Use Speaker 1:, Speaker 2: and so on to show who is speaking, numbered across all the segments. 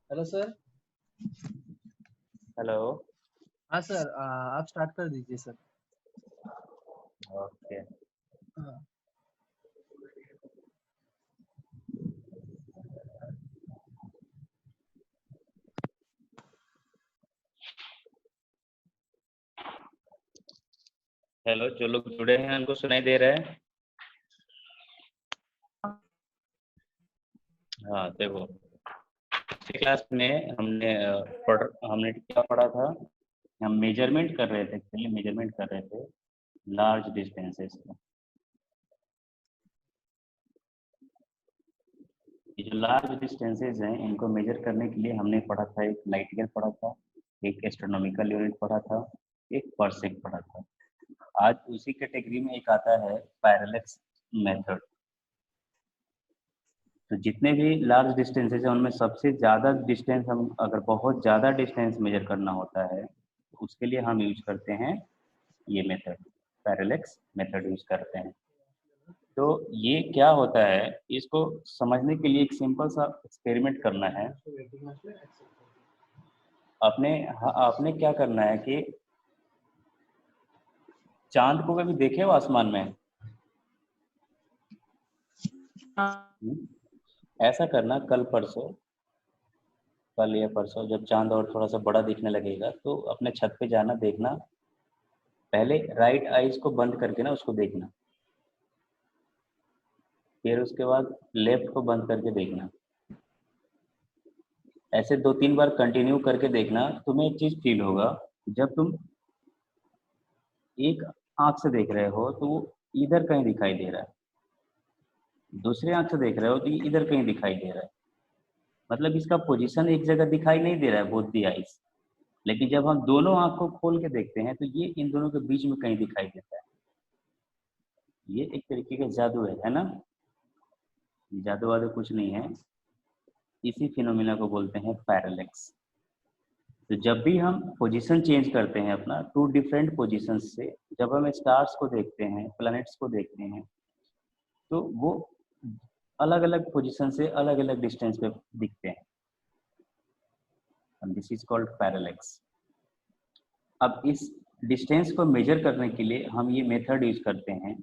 Speaker 1: Hello sir.
Speaker 2: Hello.
Speaker 1: हाँ sir, आप start कर दीजिए सर।
Speaker 2: ओके।
Speaker 1: हाँ।
Speaker 2: हेलो, जो लोग जुड़े हैं उनको सुनाई दे रहा है? हाँ, देखो, पिछली क्लास में हमने क्या पढ़ा था? हम मेजरमेंट कर रहे थे, एक्चुअली मेजरमेंट कर रहे थे लार्ज डिस्टेंसेस का। ये जो लार्ज डिस्टेंसेस हैं इनको मेजर करने के लिए हमने पढ़ा था, एक लाइट ईयर पढ़ा था, एक एस्ट्रोनॉमिकल यूनिट पढ़ा था, एक परसेक पढ़ा था। आज उसी कैटेगरी में एक आता है पैरेलक्स मेथड। तो जितने भी लार्ज डिस्टेंसेज हैं उनमें सबसे ज़्यादा डिस्टेंस, हम अगर बहुत ज़्यादा डिस्टेंस मेजर करना होता है तो उसके लिए हम यूज करते हैं ये मेथड, पैरेलक्स मेथड यूज करते हैं। तो ये क्या होता है, इसको समझने के लिए एक सिंपल सा एक्सपेरिमेंट करना है। आपने क्या करना है कि चांद को कभी देखे हो आसमान में? ऐसा करना, कल या परसों जब चांद और थोड़ा सा बड़ा दिखने लगेगा तो अपने छत पे जाना, देखना। पहले राइट आईज को बंद करके ना उसको देखना, फिर उसके बाद लेफ्ट को बंद करके देखना। ऐसे 2-3 बार कंटिन्यू करके देखना। तुम्हें एक चीज फील होगा, जब तुम एक आंख से देख रहे हो तो वो इधर कहीं दिखाई दे रहा है, दूसरे आंख से देख रहे हो तो ये इधर कहीं दिखाई दे रहा है। मतलब इसका पोजीशन एक जगह दिखाई नहीं दे रहा है, बोथ दी आईज। लेकिन जब हम दोनों आंख को खोल के देखते हैं तो ये इन दोनों के बीच में कहीं दिखाई देता है। ये एक तरीके का जादू है ना? जादू वादू कुछ नहीं है, इसी फिनोमिना को बोलते हैं पैरेलैक्स। तो जब भी हम पोजीशन चेंज करते हैं अपना, टू डिफरेंट पोजीशन से, जब हम स्टार्स को देखते हैं, प्लैनेट्स को देखते हैं, तो वो अलग अलग पोजीशन से अलग अलग डिस्टेंस पे दिखते हैं। This is called parallax. अब इस डिस्टेंस को मेजर करने के लिए हम ये मेथड यूज करते हैं,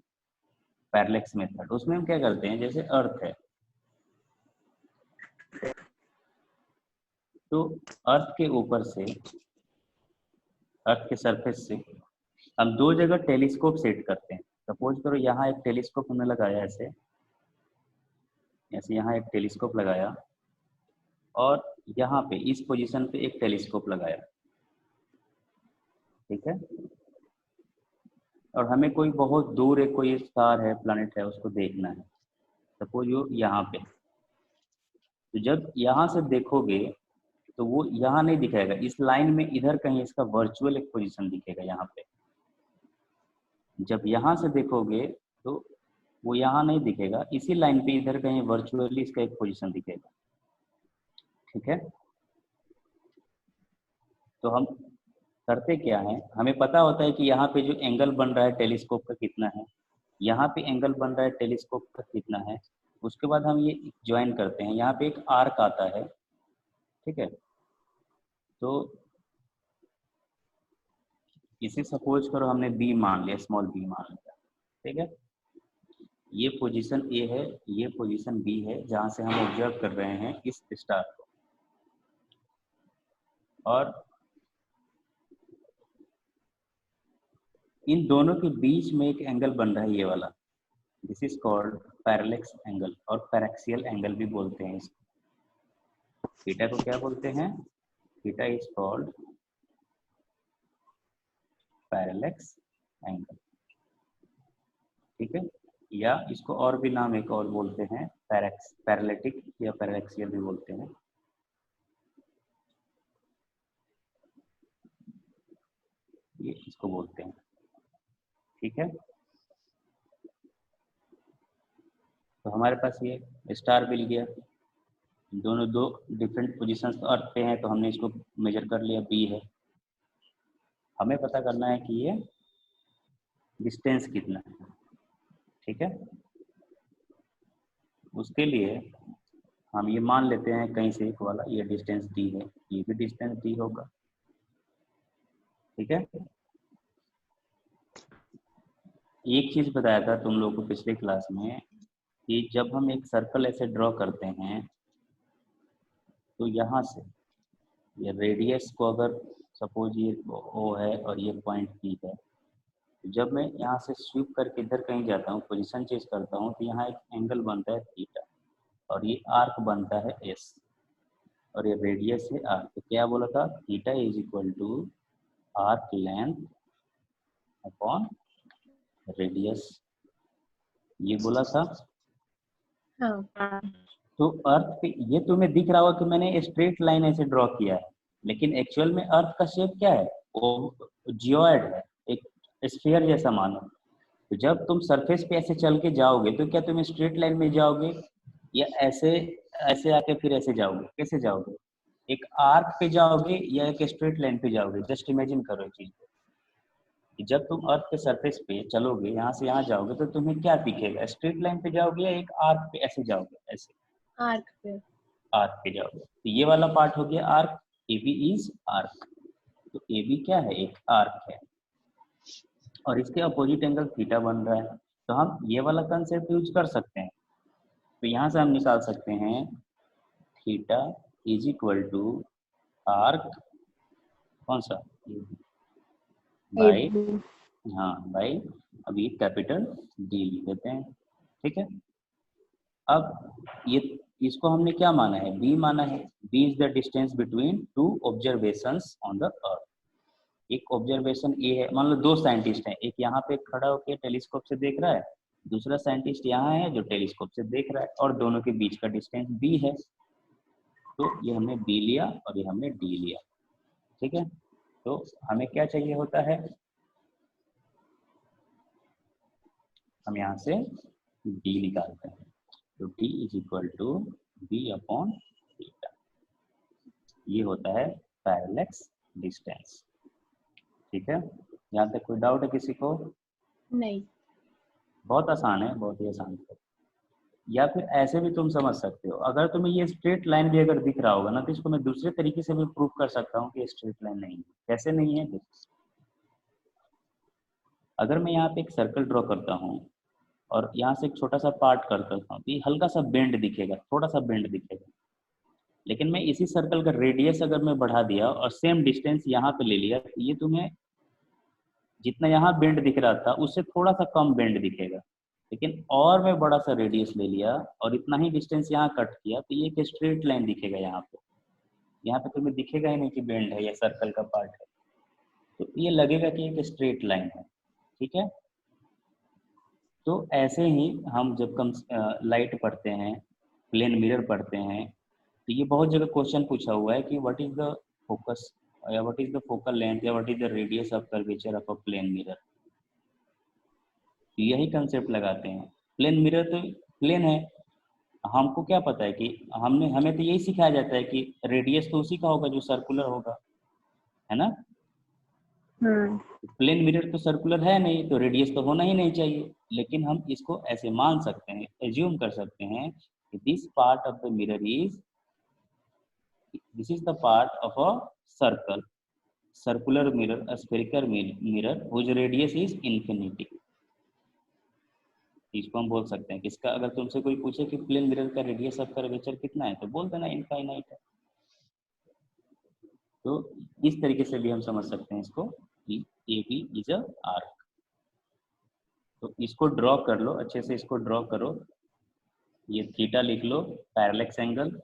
Speaker 2: पैरेलैक्स मेथड। उसमें हम क्या करते हैं, जैसे अर्थ है तो अर्थ के ऊपर से, अर्थ के सरफेस से हम दो जगह टेलीस्कोप सेट करते हैं। सपोज करो यहाँ एक टेलीस्कोप हमने लगाया, ऐसे ऐसे यहाँ एक टेलीस्कोप लगाया और यहाँ पे इस पोजीशन पे एक टेलीस्कोप लगाया, ठीक है। और हमें कोई बहुत दूर एक कोई स्टार है, प्लैनेट है, उसको देखना है। सपोज वो यहाँ पे, तो जब यहाँ से देखोगे तो वो यहाँ नहीं दिखेगा, इस लाइन में इधर कहीं इसका वर्चुअल एक पोजीशन दिखेगा यहाँ पे। जब यहाँ से देखोगे तो वो यहाँ नहीं दिखेगा, इसी लाइन पे इधर कहीं वर्चुअली इसका एक पोजीशन दिखेगा, ठीक है। तो हम करते क्या है, हमें पता होता है कि यहाँ पे जो एंगल बन रहा है टेलीस्कोप का कितना है, यहाँ पे एंगल बन रहा है टेलीस्कोप का कितना है। उसके बाद हम ये ज्वाइन करते हैं, यहाँ पे एक आर्क आता है, ठीक है। तो इसे सपोज करो हमने बी मान लिया, स्मॉल बी मान लिया, ठीक है। ये पोजीशन ए है, ये पोजीशन बी है, जहाँ से हम ऑब्जर्व कर रहे हैं इस स्टार को। और इन दोनों के बीच में एक एंगल बन रहा है, ये वाला। This is called parallax angle, और पैरेक्सियल एंगल भी बोलते हैं इसको। थीटा को क्या बोलते हैं? Theta is called parallax angle, ठीक है। या इसको और भी नाम एक और बोलते हैं, पैरेलैटिक या पैरेलैक्सियल भी बोलते हैं। ये इसको बोलते हैं, ठीक है। तो हमारे पास ये स्टार मिल गया, दोनों दो डिफरेंट पोजीशंस अर्थ पे हैं, तो हमने इसको मेजर कर लिया, बी है। हमें पता करना है कि ये डिस्टेंस कितना है, ठीक है। उसके लिए हम ये मान लेते हैं कहीं से एक वाला, ये डिस्टेंस डी है, ये भी डिस्टेंस डी होगा, ठीक है। एक चीज बताया था तुम लोगों को पिछले क्लास में कि जब हम एक सर्कल ऐसे ड्रॉ करते हैं तो यहाँ से ये रेडियस को, अगर सपोज ये ओ है और ये पॉइंट पी है, जब मैं यहाँ से स्वीप करके इधर कहीं जाता हूँ, पोजीशन चेंज करता हूँ, तो यहाँ एक एंगल बनता है थीटा और ये आर्क बनता है एस और ये रेडियस है आर। तो क्या बोला था, theta is equal to arc length upon radius, ये बोला था।
Speaker 3: हाँ।
Speaker 2: तो अर्थ पे ये तुम्हें दिख रहा होगा कि मैंने स्ट्रेट लाइन ऐसे ड्रॉ किया है, लेकिन एक्चुअल में अर्थ का शेप क्या है, वो जियोइड है, एक स्फीयर जैसा मानो। तो जब तुम सरफेस पे ऐसे चल के जाओगे तो क्या तुम स्ट्रेट लाइन में जाओगे या ऐसे ऐसे आके फिर ऐसे जाओगे, कैसे जाओगे, एक आर्क पे जाओगे या एक स्ट्रेट लाइन पे जाओगे। जस्ट इमेजिन करो इस चीज को, जब तुम अर्थ के सरफेस पे चलोगे, यहाँ से यहाँ जाओगे, तो तुम्हें क्या दिखेगा, स्ट्रेट लाइन पे जाओगे या एक आर्क पे ऐसे जाओगे, ऐसे
Speaker 3: आर्क पे।
Speaker 2: आर्क पे जाओगे। तो ये वाला पार्ट हो गया arc, A B is arc. तो ए बी क्या है, एक आर्क है और इसके अपोजिट एंगल थीटा बन रहा है। तो हम ये वाला कंसेप्ट यूज कर सकते हैं। तो यहाँ से हम निकाल सकते हैं theta is equal to arc, कौन सा, बाई, हाँ बाई, अभी कैपिटल डी लिख देते हैं, ठीक है। अब ये इसको हमने क्या माना है, बी माना है। B is the distance between two observations on the earth. एक ऑब्जर्वेशन ए है, मान लो दो साइंटिस्ट हैं, एक यहाँ पे खड़ा होकर टेलीस्कोप से देख रहा है, दूसरा साइंटिस्ट यहाँ है जो टेलीस्कोप से देख रहा है, और दोनों के बीच का डिस्टेंस बी है। तो ये हमने बी लिया और ये हमने डी लिया, ठीक है। तो हमें क्या चाहिए होता है, हम यहाँ से डी निकालते हैं। तो D is equal to B upon theta, ये होता है पैरेलैक्स डिस्टेंस, ठीक है। यहाँ तक कोई डाउट है किसी को?
Speaker 3: नहीं।
Speaker 2: बहुत आसान है, बहुत ही आसान है। या फिर ऐसे भी तुम समझ सकते हो, अगर तुम्हें ये स्ट्रेट लाइन भी अगर दिख रहा होगा ना, तो इसको मैं दूसरे तरीके से भी प्रूव कर सकता हूँ कि स्ट्रेट लाइन नहीं है। कैसे नहीं है, अगर मैं यहाँ पे एक सर्कल ड्रॉ करता हूँ और यहाँ से एक छोटा सा पार्ट करता हूँ, तो ये हल्का सा बेंड दिखेगा, थोड़ा सा बेंड दिखेगा। लेकिन मैं इसी सर्कल का रेडियस अगर मैं बढ़ा दिया और सेम डिस्टेंस यहाँ पे ले लिया, तो ये तुम्हें जितना यहाँ बेंड दिख रहा था उससे थोड़ा सा कम बेंड दिखेगा। लेकिन और मैं बड़ा सा रेडियस ले लिया और इतना ही डिस्टेंस यहाँ कट किया, तो ये एक स्ट्रेट लाइन दिखेगा। यहाँ पे तुम्हें दिखेगा ही नहीं कि बेंड है या सर्कल का पार्ट है, तो ये लगेगा कि एक स्ट्रेट लाइन है, ठीक है। तो ऐसे ही हम जब लाइट पढ़ते हैं, प्लेन मिरर पढ़ते हैं, तो ये बहुत जगह क्वेश्चन पूछा हुआ है कि व्हाट इज द फोकस या what is the focal length या what is the radius of curvature of a plane mirror. यही कंसेप्ट लगाते हैं। प्लेन मिरर तो प्लेन है, हमको क्या पता है कि हमें तो यही सिखाया जाता है कि रेडियस तो उसी का होगा जो सर्कुलर होगा, है ना। प्लेन मिरर तो सर्कुलर है नहीं, तो रेडियस तो होना ही नहीं चाहिए। लेकिन हम इसको ऐसे मान सकते हैं, एज्यूम कर सकते हैं कि this part of the mirror is, this is the part of a circle, circular mirror, spherical mirror whose radius is infinity। इसको हम बोल सकते हैं कि इसका, अगर तुमसे कोई पूछे कि प्लेन मिरर का रेडियस ऑफ कर्वेचर कितना है, तो बोल देना इनफाइनाइट है। तो इस तरीके से भी हम समझ सकते हैं इसको कि A B is a arc. तो इसको ड्रॉ कर लो अच्छे से, इसको ड्रॉ करो। ये थीटा लिख लो पैरेलैक्स एंगल,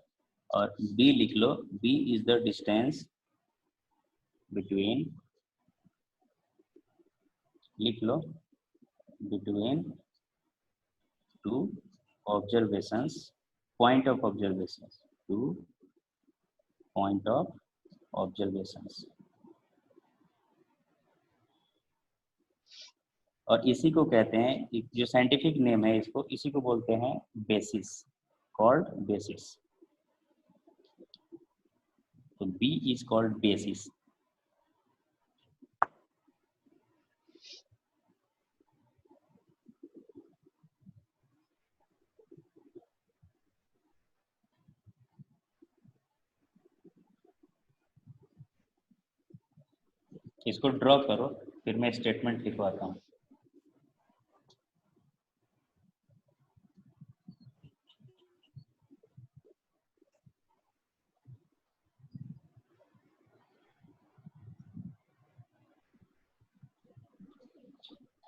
Speaker 2: और बी लिख लो, B is the distance between लिख लो, between two observations, point of observations, two point of observations। और इसी को कहते हैं, जो साइंटिफिक नेम है इसको, इसी को बोलते हैं बेसिस, कॉल्ड बेसिस। तो बी इज कॉल्ड बेसिस। इसको ड्रॉ करो, फिर मैं स्टेटमेंट लिखवाता हूँ।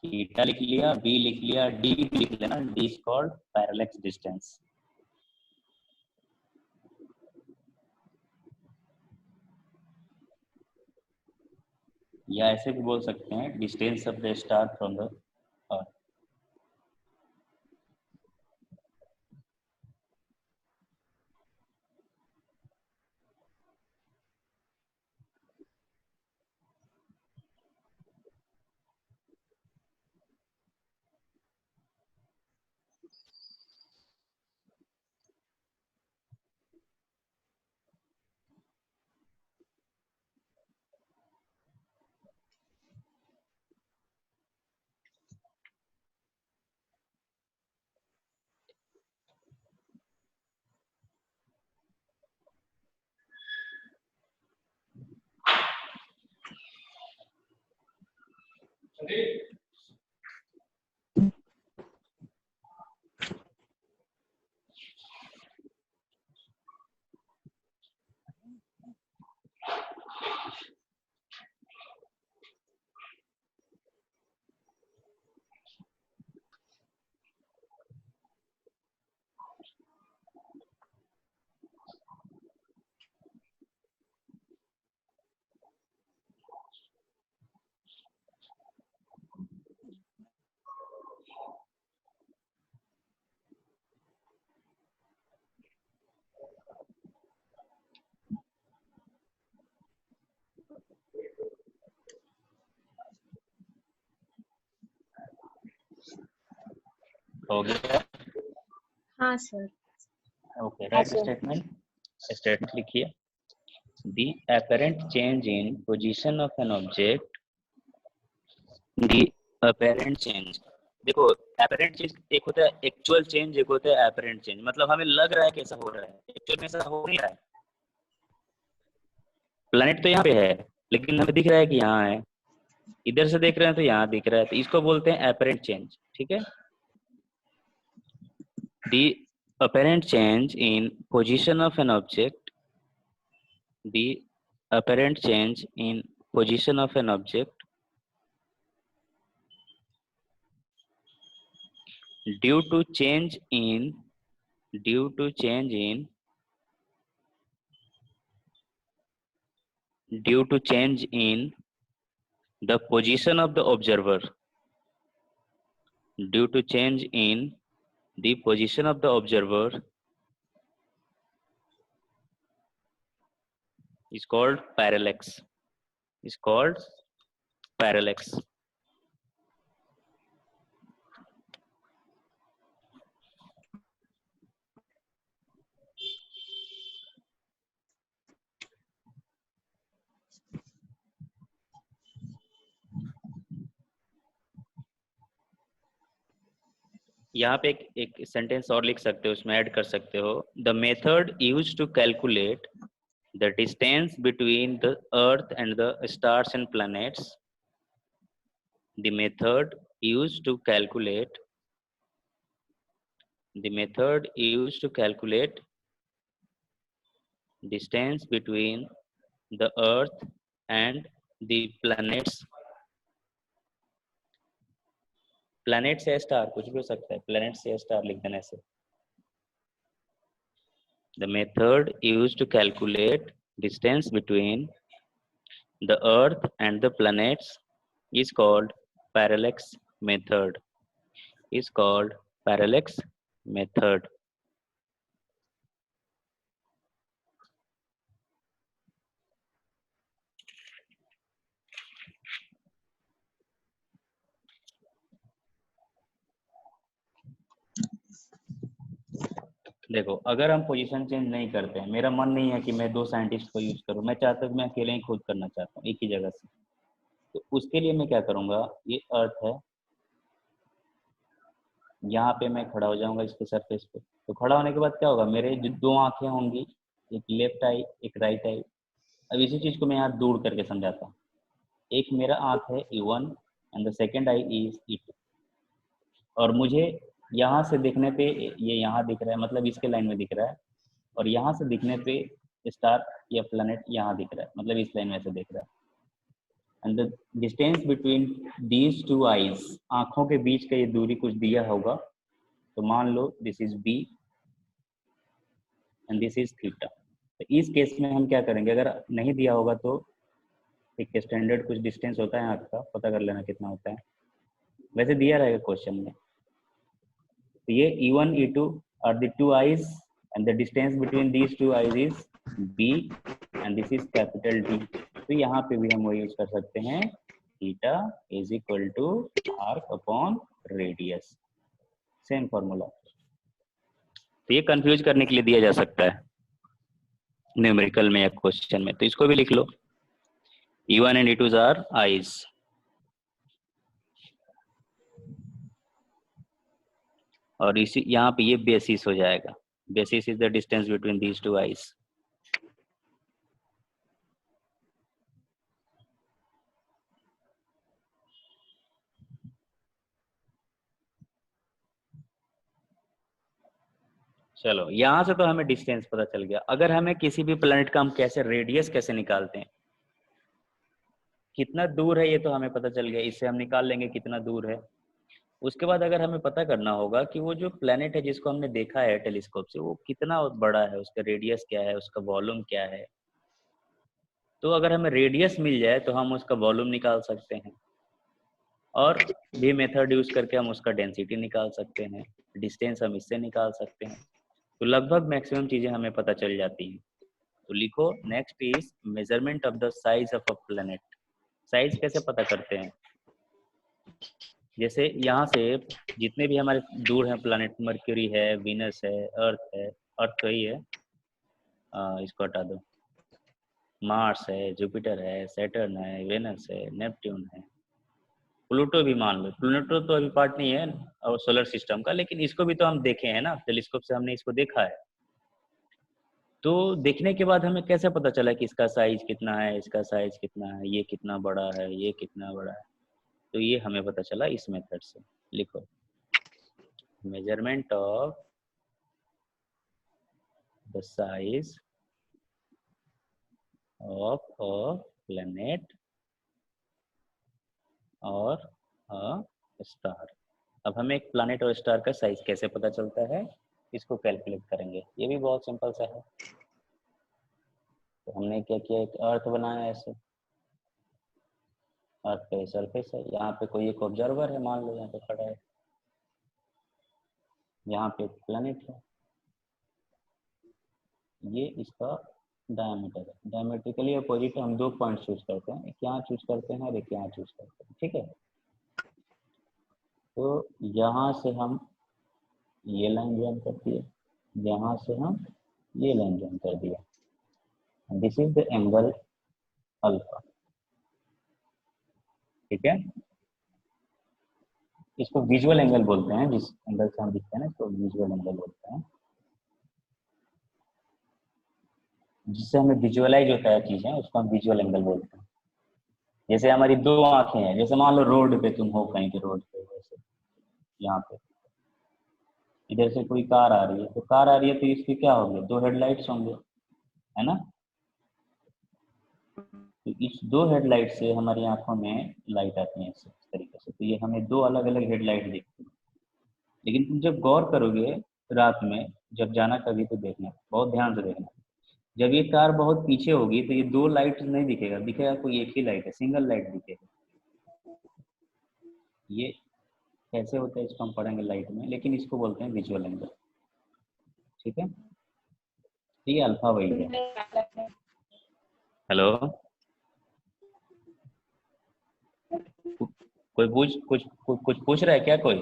Speaker 2: थीटा लिख लिया, बी लिख लिया, डी भी लिख लेना, डी इज कॉल्ड पैरेलक्स डिस्टेंस। या ऐसे भी बोल सकते हैं, distance of the star from the earth. हो गया?
Speaker 3: हाँ सर।
Speaker 2: ओके, राइट स्टेटमेंट लिखिए। The apparent change in position of an object, the apparent change, देखो apparent चीज एक होता है एक्चुअल चेंज, एक होता है apparent चेंज। मतलब हमें लग रहा है कि ऐसा हो रहा है, एक्चुअल में ऐसा हो नहीं रहा है। प्लैनेट तो यहाँ पे है लेकिन हमें दिख रहा है कि यहाँ है, इधर से देख रहे हैं तो यहाँ दिख रहा है, तो इसको बोलते हैं apparent change। ठीक है, the apparent change in position of an object, the apparent change in position of an object due to change in the position of the observer, due to change in the position of the observer is called parallax, यहाँ पे एक sentence और लिख सकते हो, उसमें add कर सकते हो। The method used to calculate the distance between the earth and the stars and planets, the method used to calculate distance between the earth and the planets, planet से स्टार कुछ भी हो सकता है, प्लैनेट से स्टार लिख देने से। The method used to calculate distance between the earth and the planets is called parallax method, is called parallax method. देखो, अगर हम पोजीशन चेंज नहीं करते हैं, मेरा मन नहीं है कि मैं 2 साइंटिस्ट को यूज करूं, मैं चाहता हूं मैं अकेले ही खुद करना चाहता हूं एक ही जगह से, तो उसके लिए मैं क्या करूंगा, ये अर्थ है, यहाँ पे मैं खड़ा हो जाऊंगा इसके सरफेस पे। तो खड़ा होने के बाद क्या होगा, मेरे जो 2 आंखें होंगी, एक लेफ्ट आई एक राइट आई। अब इसी चीज को मैं यहाँ दूर करके समझाता हूँ। एक मेरा आंख है E1 and the second I is E2, और मुझे यहाँ से दिखने पे ये यहाँ दिख रहा है, मतलब इसके लाइन में दिख रहा है, और यहाँ से दिखने पे स्टार या प्लैनेट यहाँ दिख रहा है, मतलब इस लाइन में से दिख रहा है। And the distance between these two eyes, आंखों के बीच का ये दूरी कुछ दिया होगा, तो मान लो this is B and this is theta. तो इस केस में हम क्या करेंगे, अगर नहीं दिया होगा तो एक स्टैंडर्ड कुछ डिस्टेंस होता है आंख का, पता कर लेना कितना होता है, वैसे दिया रहेगा क्वेश्चन में। तो ये E1 E2 are the 2 eyes and the distance between these 2 eyes is B and this is capital D। तो यहाँ पे भी हम वो यूज कर सकते हैं, theta is equal to arc upon radius, same formula. तो ये कंफ्यूज करने के लिए दिया जा सकता है न्यूमेरिकल में या क्वेश्चन में, तो इसको भी लिख लो, E1 and E2 are eyes। और इसी यहाँ पे ये बेसिस हो जाएगा, basis is the distance between these 2 eyes. चलो, यहाँ से तो हमें डिस्टेंस पता चल गया। अगर हमें किसी भी प्लैनेट का हम कैसे रेडियस कैसे निकालते हैं, कितना दूर है ये तो हमें पता चल गया, इससे हम निकाल लेंगे कितना दूर है। उसके बाद अगर हमें पता करना होगा कि वो जो प्लैनेट है जिसको हमने देखा है टेलीस्कोप से, वो कितना बड़ा है, उसका रेडियस क्या है, उसका वॉल्यूम क्या है। तो अगर हमें रेडियस मिल जाए तो हम उसका वॉल्यूम निकाल सकते हैं, और भी मेथड यूज करके हम उसका डेंसिटी निकाल सकते हैं, डिस्टेंस हम इससे निकाल सकते हैं। तो लगभग मैक्सिमम चीजें हमें पता चल जाती हैं। तो लिखो, next is measurement of the size of a planet. Size कैसे पता करते हैं, जैसे यहाँ से जितने भी हमारे दूर हैं प्लैनेट, मर्क्यूरी है, वीनस है, अर्थ तो ही है, इसको हटा दो, मार्स है, जुपिटर है, सैटर्न है, वेनस है, नेपट्यून है, प्लूटो भी मान लो। प्लूटो तो अभी पार्ट नहीं है और सोलर सिस्टम का, लेकिन इसको भी तो हम देखे हैं ना, टेलीस्कोप से हमने इसको देखा है। तो देखने के बाद हमें कैसे पता चला कि इसका साइज कितना है, इसका साइज कितना है, ये कितना बड़ा है, ये कितना बड़ा है। तो ये हमें पता चला इस मेथड से। लिखो, measurement of the size of a planet और अ स्टार। अब हमें एक प्लैनेट और स्टार का साइज कैसे पता चलता है, इसको कैलकुलेट करेंगे। ये भी बहुत सिंपल सा है। तो हमने क्या किया, एक अर्थ बनाया ऐसे, अर्थ पे सरफेस है, यहाँ पे कोई एक ऑब्जर्वर है, मान लो यहाँ पे खड़ा है, यहाँ पे प्लैनेट है, ये इसका डायमीटर है। डायमेट्रिकली अपोजिट हम 2 पॉइंट चूज करते हैं, एक यहाँ चूज करते हैं और एक यहाँ चूज करते हैं, ठीक है। तो यहाँ से हम ये लाइन ज्वाइन कर दिए, यहाँ से हम ये लाइन ज्वाइन कर दिया, this is the angle alpha, ठीक है। इसको विजुअल एंगल बोलते हैं, जिस एंगल से हम दिखते हैं ना, इसको विजुअल एंगल बोलते हैं, जिससे हमें विजुअलाइज होता है चीजें, उसको हम विजुअल एंगल बोलते हैं। जैसे हमारी 2 आंखें हैं, जैसे मान लो रोड पे तुम हो, कहीं के रोड पे, वैसे यहाँ पे इधर से कोई कार आ रही है, तो कार आ रही है तो इसके क्या होंगे, 2 हेडलाइट्स होंगे, है ना। तो इस 2 हेडलाइट से हमारी आंखों में लाइट आती है इस तरीके से। तो ये हमें 2 अलग अलग हेडलाइट दिखती है। लेकिन तुम जब गौर करोगे रात में, जब जाना कभी तो देखना, बहुत ध्यान से देखना, जब ये कार बहुत पीछे होगी तो ये 2 लाइट नहीं दिखेगा, दिखेगा कोई एक ही लाइट है, सिंगल लाइट दिखेगा। ये कैसे होता है इसको हम पढ़ेंगे लाइट में, लेकिन इसको बोलते हैं विजुअल एंगल। ठीक है, तो ये अल्फा वही है। हेलो, कोई कुछ पूछ रहा है क्या कोई?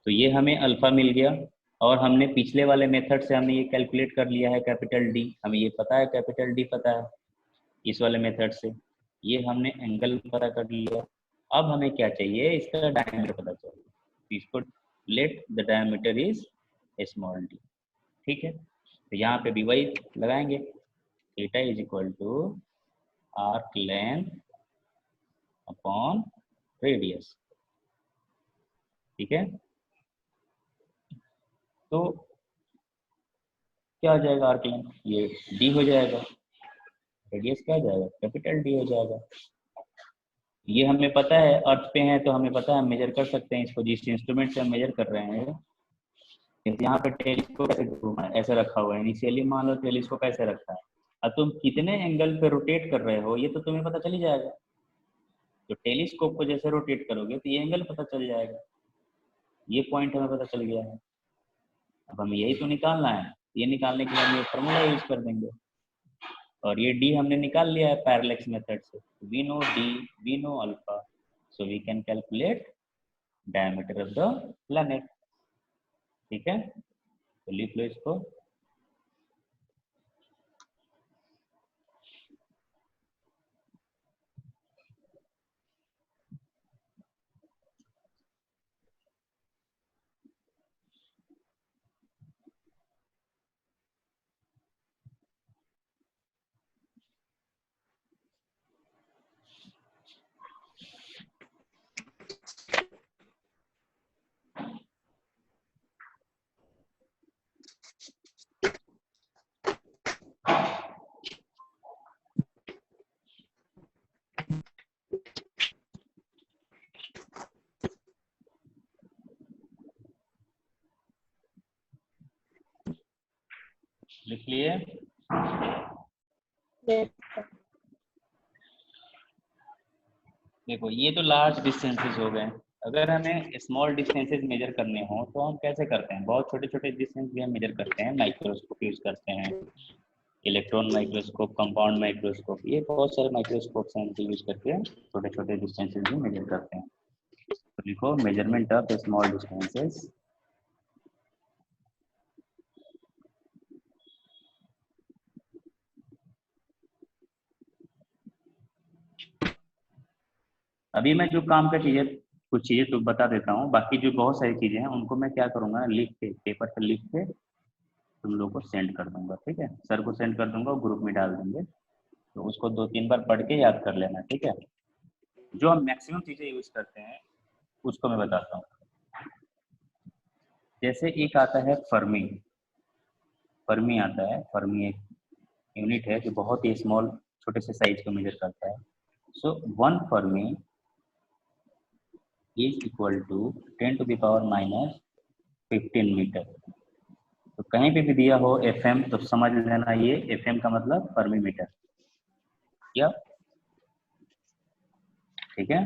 Speaker 2: तो ये हमें अल्फा मिल गया, और हमने पिछले वाले मेथड से हमने ये कैलकुलेट कर लिया है कैपिटल डी, हमें ये पता है कैपिटल डी पता है इस वाले मेथड से, ये हमने एंगल पता कर लिया। अब हमें क्या चाहिए, इसका डायमीटर पता चाहिए। इसको let the diameter is small D. ठीक है, तो यहाँ पे भी वही लगाएंगे, theta is equal to arc length upon radius. ठीक है, तो क्या आ जाएगा, आर्क लेंथ ये डी हो जाएगा, रेडियस क्या आ जाएगा, कैपिटल डी हो जाएगा। ये हमें पता है, अर्थ पे है तो हमें पता है, हम मेजर कर सकते हैं इसको, जिस इंस्ट्रूमेंट से हम मेजर कर रहे हैं। यहाँ पे टेलीस्कोप ऐसे रखा हुआ है, इनिशियली मान लो टेलीस्कोप ऐसे रखा है, अब तुम कितने एंगल पे रोटेट कर रहे हो ये तो तुम्हें पता चल ही जाएगा। तो टेलीस्कोप को जैसे रोटेट करोगे तो ये एंगल पता चल जाएगा, ये पॉइंट हमें पता चल गया है। अब हमें यही तो निकालना है, ये निकालने के लिए हम ये फॉर्मूला यूज कर देंगे, और ये डी हमने निकाल लिया है पैरेलक्स मेथड से। We know D, we know alpha, so we can calculate diameter of the planet. ठीक है, तो लिख लो इसको। लिख लिए? देखो ये तो लार्ज डिस्टेंसेस हो गए, अगर हमें स्मॉल डिस्टेंसेस मेजर करने हो तो हम कैसे करते हैं, बहुत छोटे छोटे डिस्टेंस भी हम मेजर करते हैं, माइक्रोस्कोप यूज करते हैं, इलेक्ट्रॉन माइक्रोस्कोप, कंपाउंड माइक्रोस्कोप, ये बहुत सारे माइक्रोस्कोप हैं उनको यूज करके छोटे छोटे डिस्टेंसेस भी मेजर करते हैं। तो लिखो मेजरमेंट ऑफ स्मॉल डिस्टेंसेस अभी मैं जो काम का चीजें, कुछ चीजें तो बता देता हूँ, बाकी जो बहुत सारी चीजें हैं उनको मैं क्या करूंगा, लिख के पेपर पर लिख के तुम लोग को सेंड कर दूंगा। ठीक है, सर को सेंड कर दूंगा, ग्रुप में डाल देंगे, तो उसको 2-3 बार पढ़ के याद कर लेना। ठीक है, जो हम मैक्सिमम चीजें यूज करते हैं उसको मैं बताता हूँ। जैसे एक आता है फर्मी, फर्मी आता है, फर्मी एक यूनिट है जो बहुत ही स्मॉल छोटे से साइज को मेजर करता है। So 1 fermi is equal to 10⁻⁻15 metre. तो कहीं पे भी दिया हो FM तो समझ लेना ये FM का मतलब फर्मी मीटर। या ठीक है,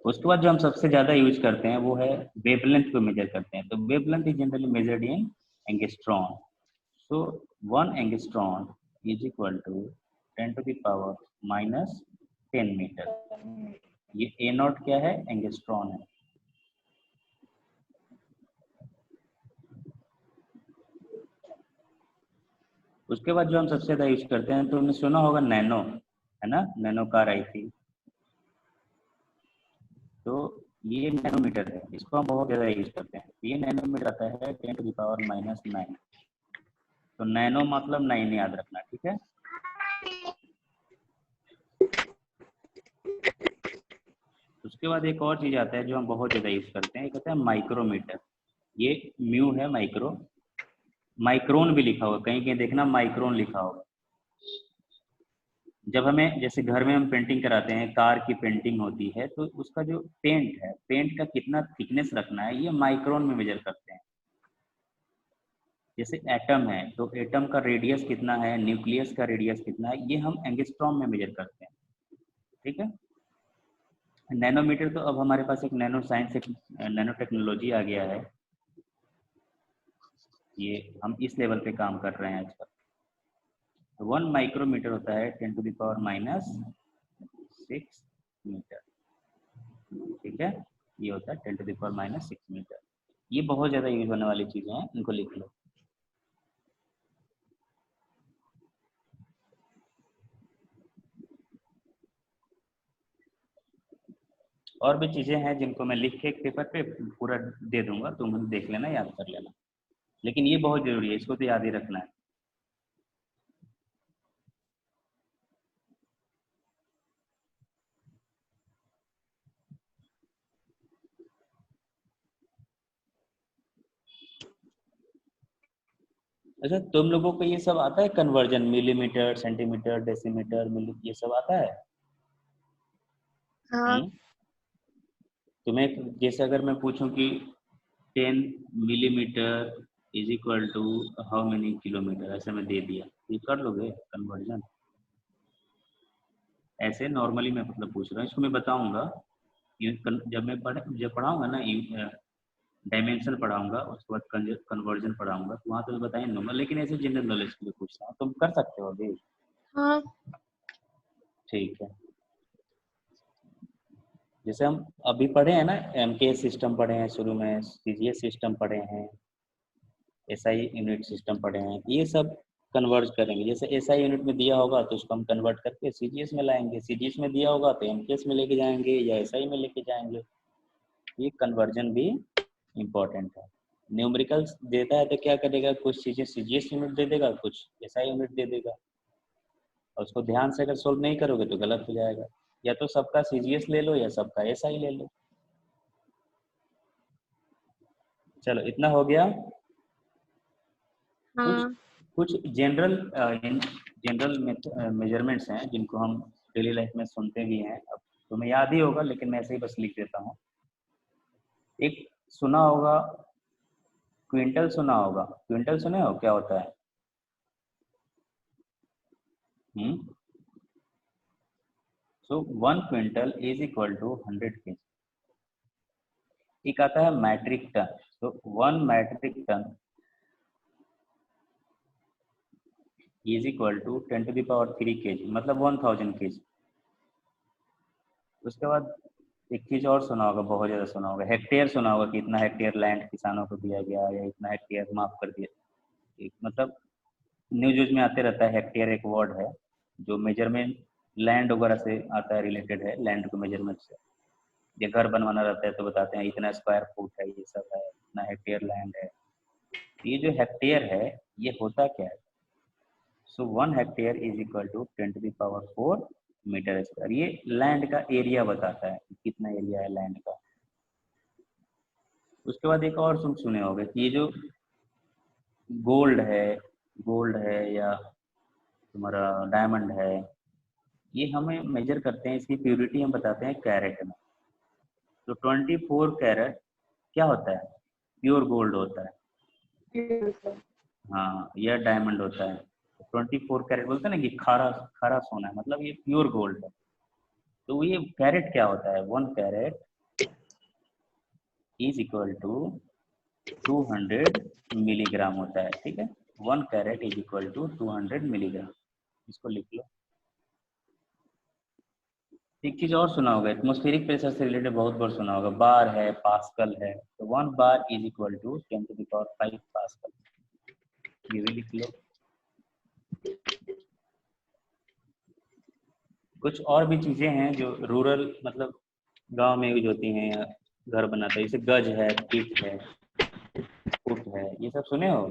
Speaker 2: उसके बाद जो हम सबसे ज्यादा यूज करते हैं वो है वेवलेंथ को मेजर करते हैं। तो wavelength is generally measured in angstrom. So 1 angstrom is equal to 10⁻⁻10 metre. ये A0 क्या है, एंगस्ट्रॉन है। उसके बाद जो हम सबसे ज्यादा यूज करते हैं, तो हमने सुना होगा नैनो, है ना, नैनो कार आई थी, तो ये नैनोमीटर है, इसको हम बहुत ज्यादा यूज करते हैं। ये नैनोमीटर आता है 10⁻⁹। तो नैनो मतलब 9 याद रखना। ठीक है, उसके बाद एक और चीज आता है जो हम बहुत ज्यादा यूज करते हैं, ये कहते हैं माइक्रोमीटर। ये म्यू है, माइक्रो, माइक्रोन भी लिखा होगा, कहीं कहीं देखना माइक्रोन लिखा होगा। जब हमें जैसे घर में हम पेंटिंग कराते हैं, कार की पेंटिंग होती है, तो उसका जो पेंट है, पेंट का कितना थिकनेस रखना है, ये माइक्रोन में मेजर करते हैं। जैसे एटम है तो एटम का रेडियस कितना है, न्यूक्लियस का रेडियस कितना है, ये हम एंगस्ट्रॉम में मेजर करते हैं, ठीक है। नैनोमीटर तो अब हमारे पास एक नैनो साइंस, एक नैनो टेक्नोलॉजी आ गया है, ये हम इस लेवल पे काम कर रहे हैं आजकल। 1 माइक्रोमीटर होता है 10⁻⁻6 मीटर, ठीक है। ये होता है 10⁻⁻6 मीटर। ये बहुत ज़्यादा यूज होने वाली चीज़ें हैं, इनको लिख लो। और भी चीज़ें हैं जिनको मैं लिख के एक पेपर पे पूरा दे दूंगा, तुम देख लेना, याद कर लेना, लेकिन ये बहुत ज़रूरी है, इसको तो याद ही रखना है। अच्छा, तुम लोगों को ये सब आता है कन्वर्जन, मिलीमीटर, सेंटीमीटर, डेसीमीटर, मिली, ये सब आता है?
Speaker 3: हाँ
Speaker 2: तुम्हें जैसे अगर मैं पूछूं कि 10 millimetre is equal to how many kilometre, ऐसे मैं दे दिया, ये कर लोगे कन्वर्जन? ऐसे नॉर्मली मैं मतलब पूछ रहा हूँ, इसको मैं बताऊंगा जब मैं जब पढ़ाऊंगा ना, डायमेंशन पढ़ाऊंगा, उसके बाद कन्वर्जन पढ़ाऊंगा, तो वहाँ तो मैं बता ही दूंगा, लेकिन ऐसे जनरल नॉलेज के लिए पूछ रहा हूँ, तुम कर सकते हो अभी?
Speaker 3: हाँ
Speaker 2: ठीक है। जैसे हम अभी पढ़े हैं ना, एमके सिस्टम पढ़े हैं शुरू में, सीजीएस सिस्टम पढ़े हैं, एसआई यूनिट सिस्टम पढ़े हैं, ये सब कन्वर्ट करेंगे। जैसे एसआई यूनिट में दिया होगा तो उसको हम कन्वर्ट करके सीजीएस में लाएंगे, सीजीएस में दिया होगा तो एमकेएस में लेके जाएंगे या एसआई में लेके जाएंगे। ये कन्वर्जन भी इम्पोर्टेंट है। न्यूमेरिकल्स देता है तो क्या करेगा, कुछ चीज़ें सीजीएस यूनिट दे देगा, कुछ एसआई यूनिट दे देगा, और उसको ध्यान से अगर सोल्व नहीं करोगे तो गलत हो जाएगा। या तो सबका सीजीएस ले लो या सबका एसआई ले लो। चलो इतना हो गया। कुछ
Speaker 3: हाँ
Speaker 2: कुछ जनरल मेजरमेंट्स हैं जिनको हम डेली लाइफ में सुनते भी हैं, अब तुम्हें याद ही होगा लेकिन मैं ऐसे ही बस लिख देता हूँ। एक सुना होगा क्विंटल, सुना होगा क्विंटल, सुने हो क्या होता है? So 1 quintal is equal to 100 kg। एक आता है मैट्रिक टन, तो 1 metric ton is equal to 10⁻³ kg, मतलब 1000 kg। उसके बाद एक चीज और सुना होगा, बहुत ज्यादा सुना होगा, हेक्टेयर सुना होगा कि इतना हेक्टेयर लैंड किसानों को दिया गया या इतना हेक्टेयर माफ कर दिया। मतलब न्यूज न्यूज में आते रहता है, हेक्टेयर एक वर्ड है जो मेजरमेंट लैंड वगैरह से आता है, रिलेटेड है लैंड को मेजरमेंट से। ये घर बनवाना रहता है तो बताते हैं इतना स्क्वायर फुट है, ये सब है, इतना हेक्टेयर लैंड है। ये जो हेक्टेयर है ये होता क्या है? So 1 hectare is equal to 10⁻⁴ metre square. ये लैंड का एरिया बताता है कि कितना एरिया है लैंड का। उसके बाद एक और तुम सुने होंगे कि ये जो गोल्ड है, गोल्ड है या तुम्हारा डायमंड है, ये हमें मेजर करते हैं, इसकी प्योरिटी हम बताते हैं कैरेट में। तो 24 कैरेट क्या होता है? प्योर गोल्ड होता है। हाँ, यह डायमंड होता है। 24 कैरेट बोलते हैं ना कि खारा खारा सोना है, मतलब ये प्योर गोल्ड है। तो ये कैरेट क्या होता है? 1 carat is equal to 200 milligram होता है, ठीक है। 1 carat is equal to 200 milligram, इसको लिख लो। एक चीज और सुना होगा, एटमॉस्फेरिक प्रेशर से रिलेटेड बहुत बार सुना होगा, बार है, पास्कल है। तो 1 bar is equal to 10⁵ pascal, ये भी लिख लो। कुछ और भी चीजें हैं जो रूरल मतलब गांव में यूज होती हैं, या घर बनाते हैं, जैसे गज है, फीट है, फुट है, ये सब सुने हो?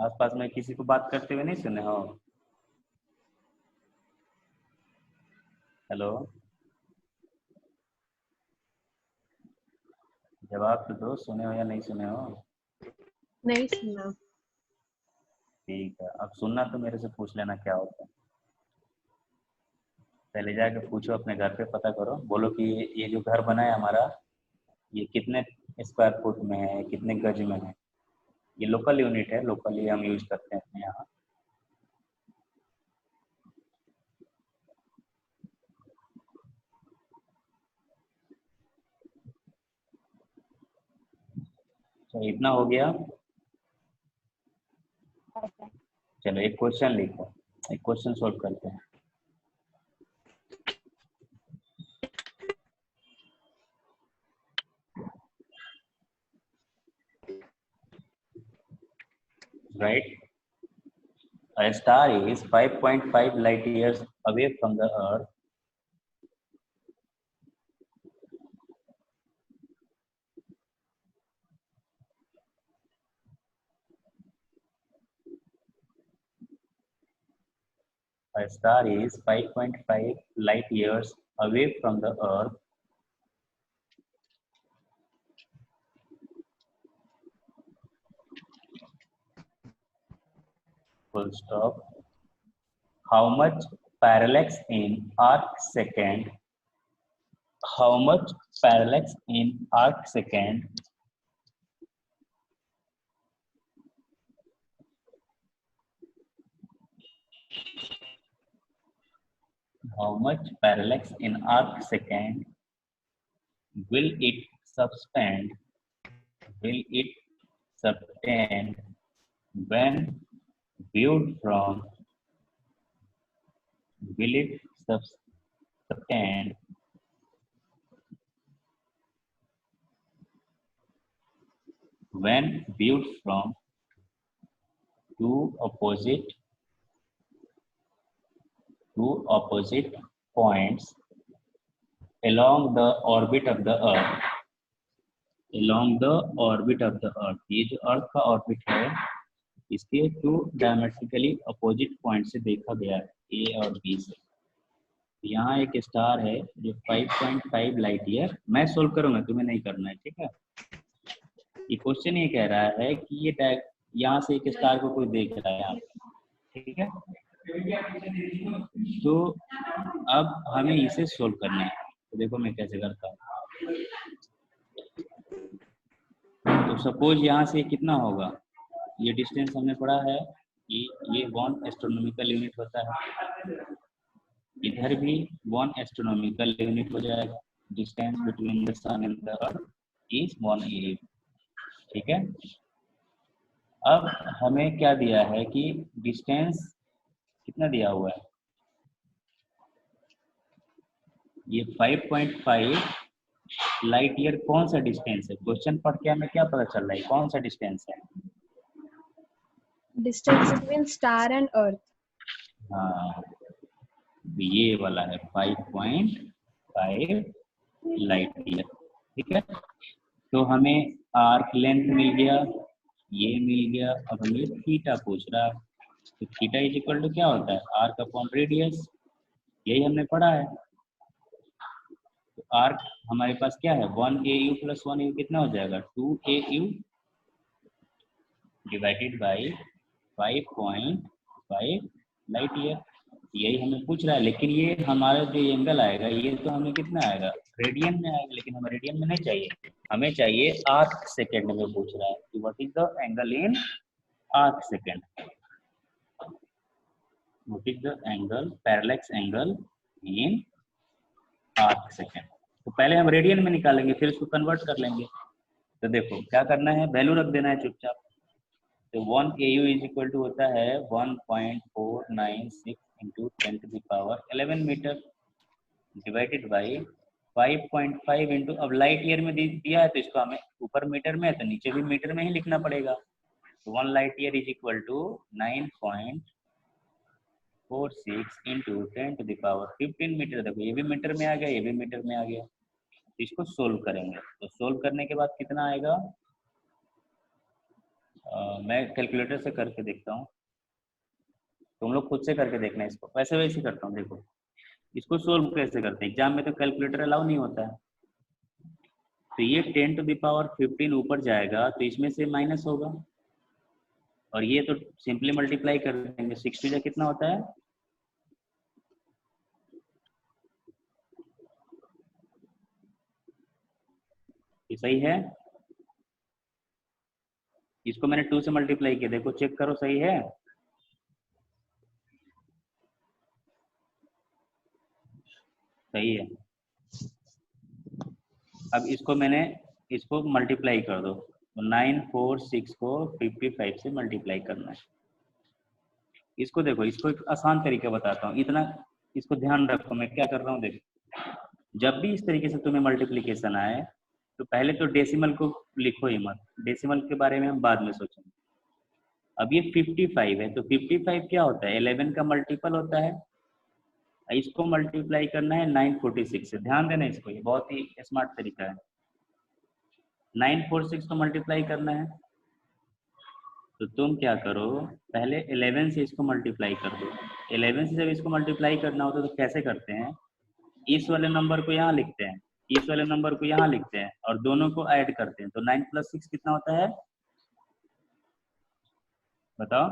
Speaker 2: आसपास में किसी को बात करते हुए नहीं सुने हो? हेलो, जवाब तो दो, सुने हो या नहीं सुने हो?
Speaker 3: नहीं सुना।
Speaker 2: ठीक है, अब सुनना तो मेरे से पूछ लेना क्या होता है। पहले जाके पूछो अपने घर पे, पता करो, बोलो कि ये जो घर बना है हमारा, ये कितने स्क्वायर फुट में है, कितने गज में है। ये लोकल यूनिट है, लोकली हम यूज करते हैं अपने यहाँ। तो इतना हो गया। चलो एक क्वेश्चन लिखो, एक क्वेश्चन सॉल्व करते हैं। Right? A star is 5.5 light years away from the Earth. A star is 5.5 light years away from the Earth. Full stop. How much parallax in arc second? How much parallax in arc second how much parallax in arc second will it subtend when viewed from will it subtend when viewed from two opposite points along the orbit of the Earth. Along the orbit of the Earth. ये जो अर्थ का orbit है, इसके to diametrically opposite point से देखा गया है, ए और बी से। यहाँ एक स्टार है जो 5.5 लाइट ईयर, मैं सोल्व करूंगा, तुम्हें नहीं करना है, ठीक है। ये क्वेश्चन ये कह रहा है कि ये यहाँ से एक स्टार को कोई देख रहा है यहाँ पे, ठीक है। तो अब हमें इसे सोल्व करना है, तो देखो मैं कैसे करता हूँ। तो सपोज यहाँ से कितना होगा, ये डिस्टेंस हमने पढ़ा है, ये 1 एस्ट्रोनॉमिकल यूनिट होता है, इधर भी 1 एस्ट्रोनॉमिकल यूनिट हो जाएगा। Distance between the sun and the earth is 1 AU, ठीक है। अब हमें क्या दिया है कि डिस्टेंस कितना दिया हुआ है, ये 5.5 लाइट ईयर कौन सा डिस्टेंस है? क्वेश्चन पढ़ के हमें क्या पता चल रहा है, कौन सा डिस्टेंस है?
Speaker 3: Distance between star and earth.
Speaker 2: हाँ, ये वाला है 5.5 लाइट ईयर, ठीक है। तो हमें आर्क लेंथ मिल गया, ये मिल गया। अब हमें थीटा पूछ रहा है, तो थीटा इज इक्वल टू क्या होता है, आर्क अपॉन रेडियस, यही हमने पढ़ा है। तो आर्क हमारे पास क्या है, 1 AU प्लस 1 AU कितना हो जाएगा, 2 AU divided by 5.5 light year, यही हमें पूछ रहा है। लेकिन ये हमारा जो एंगल आएगा, ये तो हमें कितना आएगा, रेडियन में आएगा, लेकिन हमें रेडियन में नहीं चाहिए, हमें चाहिए आर्क सेकेंड में पूछ रहा है कि what is the angle in arc second, what is the angle, parallax angle in arc second. तो पहले हम रेडियन में निकालेंगे, फिर उसको कन्वर्ट कर लेंगे। तो देखो क्या करना है, वैल्यू रख देना है चुपचाप। तो 1 AU इज इक्वल टू होता है 1.496 into 10⁻11 metre divided by 5.5 into, अब लाइट ईयर में दिया है तो इसको हमें ऊपर मीटर में है तो नीचे भी मीटर में ही लिखना पड़ेगा। तो 1 light year is equal to 9.46 into 10⁻15 metre. देखो ये भी मीटर में आ गया, ये भी मीटर में आ गया। तो इसको सोल्व करेंगे, तो सोल्व करने के बाद कितना आएगा, मैं कैलकुलेटर से करके देखता हूँ, तुम लोग खुद से करके देखना इसको, वैसे वैसे करता हूँ। देखो इसको सोल्व कैसे करते हैं, एग्जाम में तो कैलकुलेटर अलाउ नहीं होता है। तो ये 10⁻15 ऊपर जाएगा तो इसमें से माइनस होगा, और ये तो सिंपली मल्टीप्लाई कर देंगे। 6 टू जा कितना होता है, ये सही है। इसको मैंने 2 से मल्टीप्लाई किया, देखो चेक करो सही है। सही है। अब इसको मल्टीप्लाई कर दो, तो 9 4 6 को 55 से मल्टीप्लाई करना है। इसको देखो, इसको एक आसान तरीका बताता हूँ, इतना इसको ध्यान रखो मैं क्या कर रहा हूँ। देखो जब भी इस तरीके से तुम्हें मल्टीप्लिकेशन आए तो पहले तो डेसिमल को लिखो ही मत, डेसिमल के बारे में हम बाद में सोचेंगे। अब ये 55 है, तो 55 क्या होता है, 11 का मल्टीपल होता है। इसको मल्टीप्लाई करना है 946 से, ध्यान देना इसको, ये बहुत ही स्मार्ट तरीका है। 946 को मल्टीप्लाई करना है, तो तुम क्या करो, पहले 11 से इसको मल्टीप्लाई कर दो। 11 से जब इसको मल्टीप्लाई करना होता है तो कैसे करते हैं, इस वाले नंबर को यहाँ लिखते हैं, इस वाले नंबर को यहाँ लिखते हैं और दोनों को ऐड करते हैं। तो 9 + 6 कितना होता है, बताओ।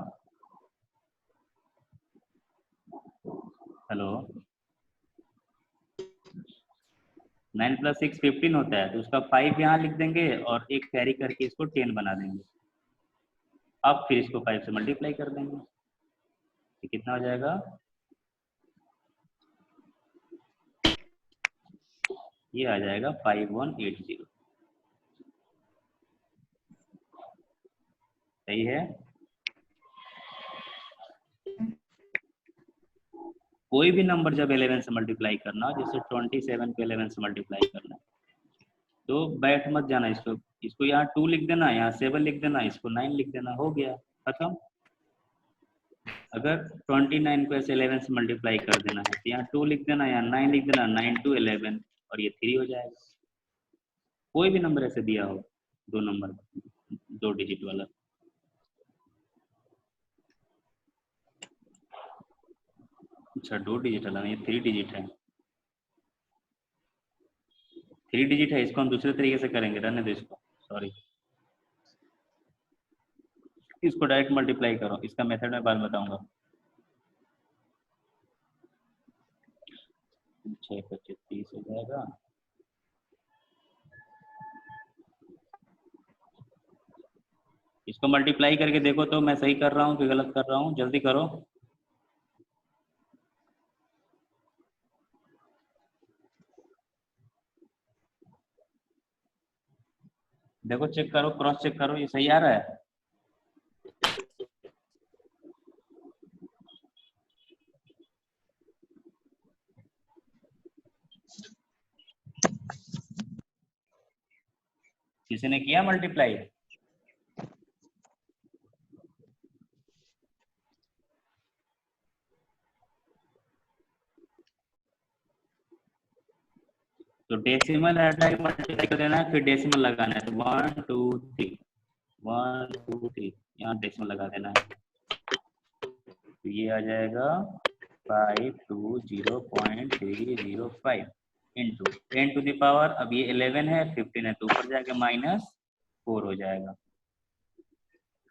Speaker 2: हेलो, 9 + 6 15 होता है, तो उसका 5 यहाँ लिख देंगे और एक कैरी करके इसको 10 बना देंगे। अब फिर इसको 5 से मल्टीप्लाई कर देंगे, तो कितना हो जाएगा, ये आ जाएगा 5180। सही है। कोई भी नंबर जब 11 से मल्टीप्लाई करना, जैसे 27 को 11 से मल्टीप्लाई करना, तो बैठ मत जाना, इसको यहाँ 2 लिख देना, यहाँ 7 लिख देना, इसको 9 लिख देना, हो गया खत्म। अगर 29 को ऐसे 11 से मल्टीप्लाई कर देना है तो यहाँ 2 लिख देना, यहाँ 9 लिख देना, 9 2 11 और ये 3 हो जाएगा। कोई भी नंबर ऐसे दिया हो, 2 नंबर 2 डिजिट वाला। अच्छा 2 डिजिट वाला नहीं, 3 डिजिट है, 3 डिजिट है। इसको हम दूसरे तरीके से करेंगे, रहने दो इसको, सॉरी। इसको डायरेक्ट मल्टीप्लाई करो, इसका मेथड मैं बाद में बताऊंगा। 6 25 30 हो जाएगा। इसको मल्टीप्लाई करके देखो तो मैं सही कर रहा हूँ कि गलत कर रहा हूँ, जल्दी करो। देखो चेक करो, क्रॉस चेक करो, ये सही आ रहा है। किसी ने किया मल्टीप्लाई? तो डेसिमल हटा के मल्टीप्लाई कर देना है, फिर डेसिमल लगाना है, तो 1 2 3 1 2 3 यहाँ डेसिमल लगा देना है, तो ये आ जाएगा 520.305 इंटू 10 टू द पावर, अब ये 11 है, 15 है, तो ऊपर जाके -4 हो जाएगा।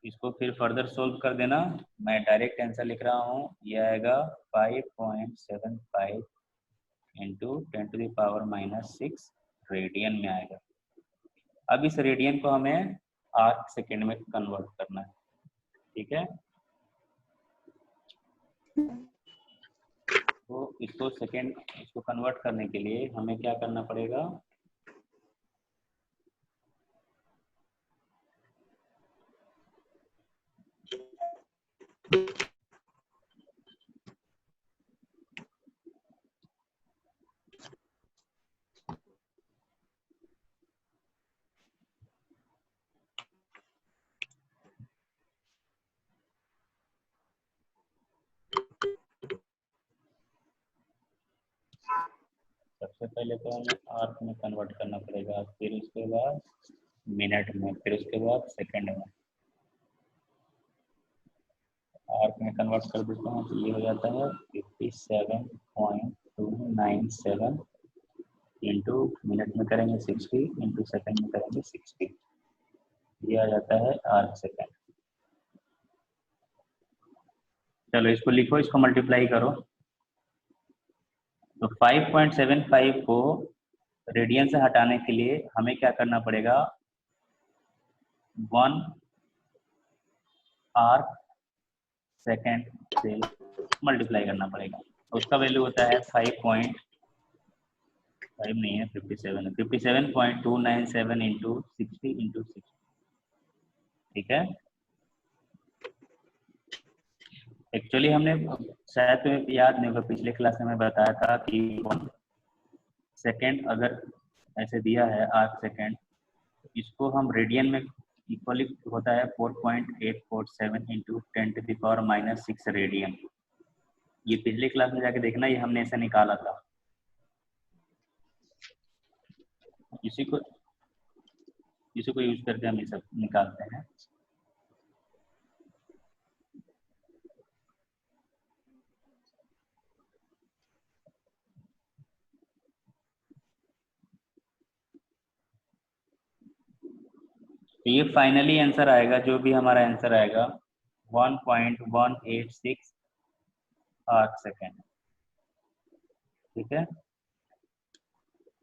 Speaker 2: इसको फिर फर्दर सोल्व कर देना, मैं डायरेक्ट आंसर लिख रहा हूँ, ये आएगा 5.75 into 10 to the power -6 radian में आएगा। अब इस रेडियन को हमें आर्क सेकेंड में कन्वर्ट करना है, ठीक है। तो इसको कन्वर्ट करने के लिए हमें क्या करना पड़ेगा, सबसे पहले तो हमें आर्क में कन्वर्ट करना पड़ेगा, फिर उसके बाद मिनट में, फिर उसके बाद सेकंड में। आर्क में कन्वर्ट कर देता हूँ तो ये हो जाता है 57.297 इंटू मिनट में करेंगे 60 इंटू सेकंड में करेंगे 60, ये आ जाता है आर्क सेकंड। चलो इसको लिखो, इसको मल्टीप्लाई करो, तो 5.75 को रेडियन से हटाने के लिए हमें क्या करना पड़ेगा, 1 आर्क सेकेंड से मल्टीप्लाई करना पड़ेगा। उसका वैल्यू होता है 5 नहीं है 57 है, 57.297 इंटू 60 इंटू 60। ठीक है, एक्चुअली हमने शायद तुम्हें याद नहीं होगा, पिछले क्लास में मैं बताया था कि 1 सेकेंड अगर ऐसे दिया है आर्क सेकेंड, इसको हम रेडियन में इक्वली होता है 4.847 इंटू 10⁻⁻6 रेडियन। ये पिछले क्लास में जाके देखना, ये हमने ऐसे निकाला था। इसी को यूज करके हम ये सब निकालते हैं। तो ये फाइनली आंसर आएगा, जो भी हमारा आंसर आएगा 1.186 आर्क सेकेंड। ठीक है,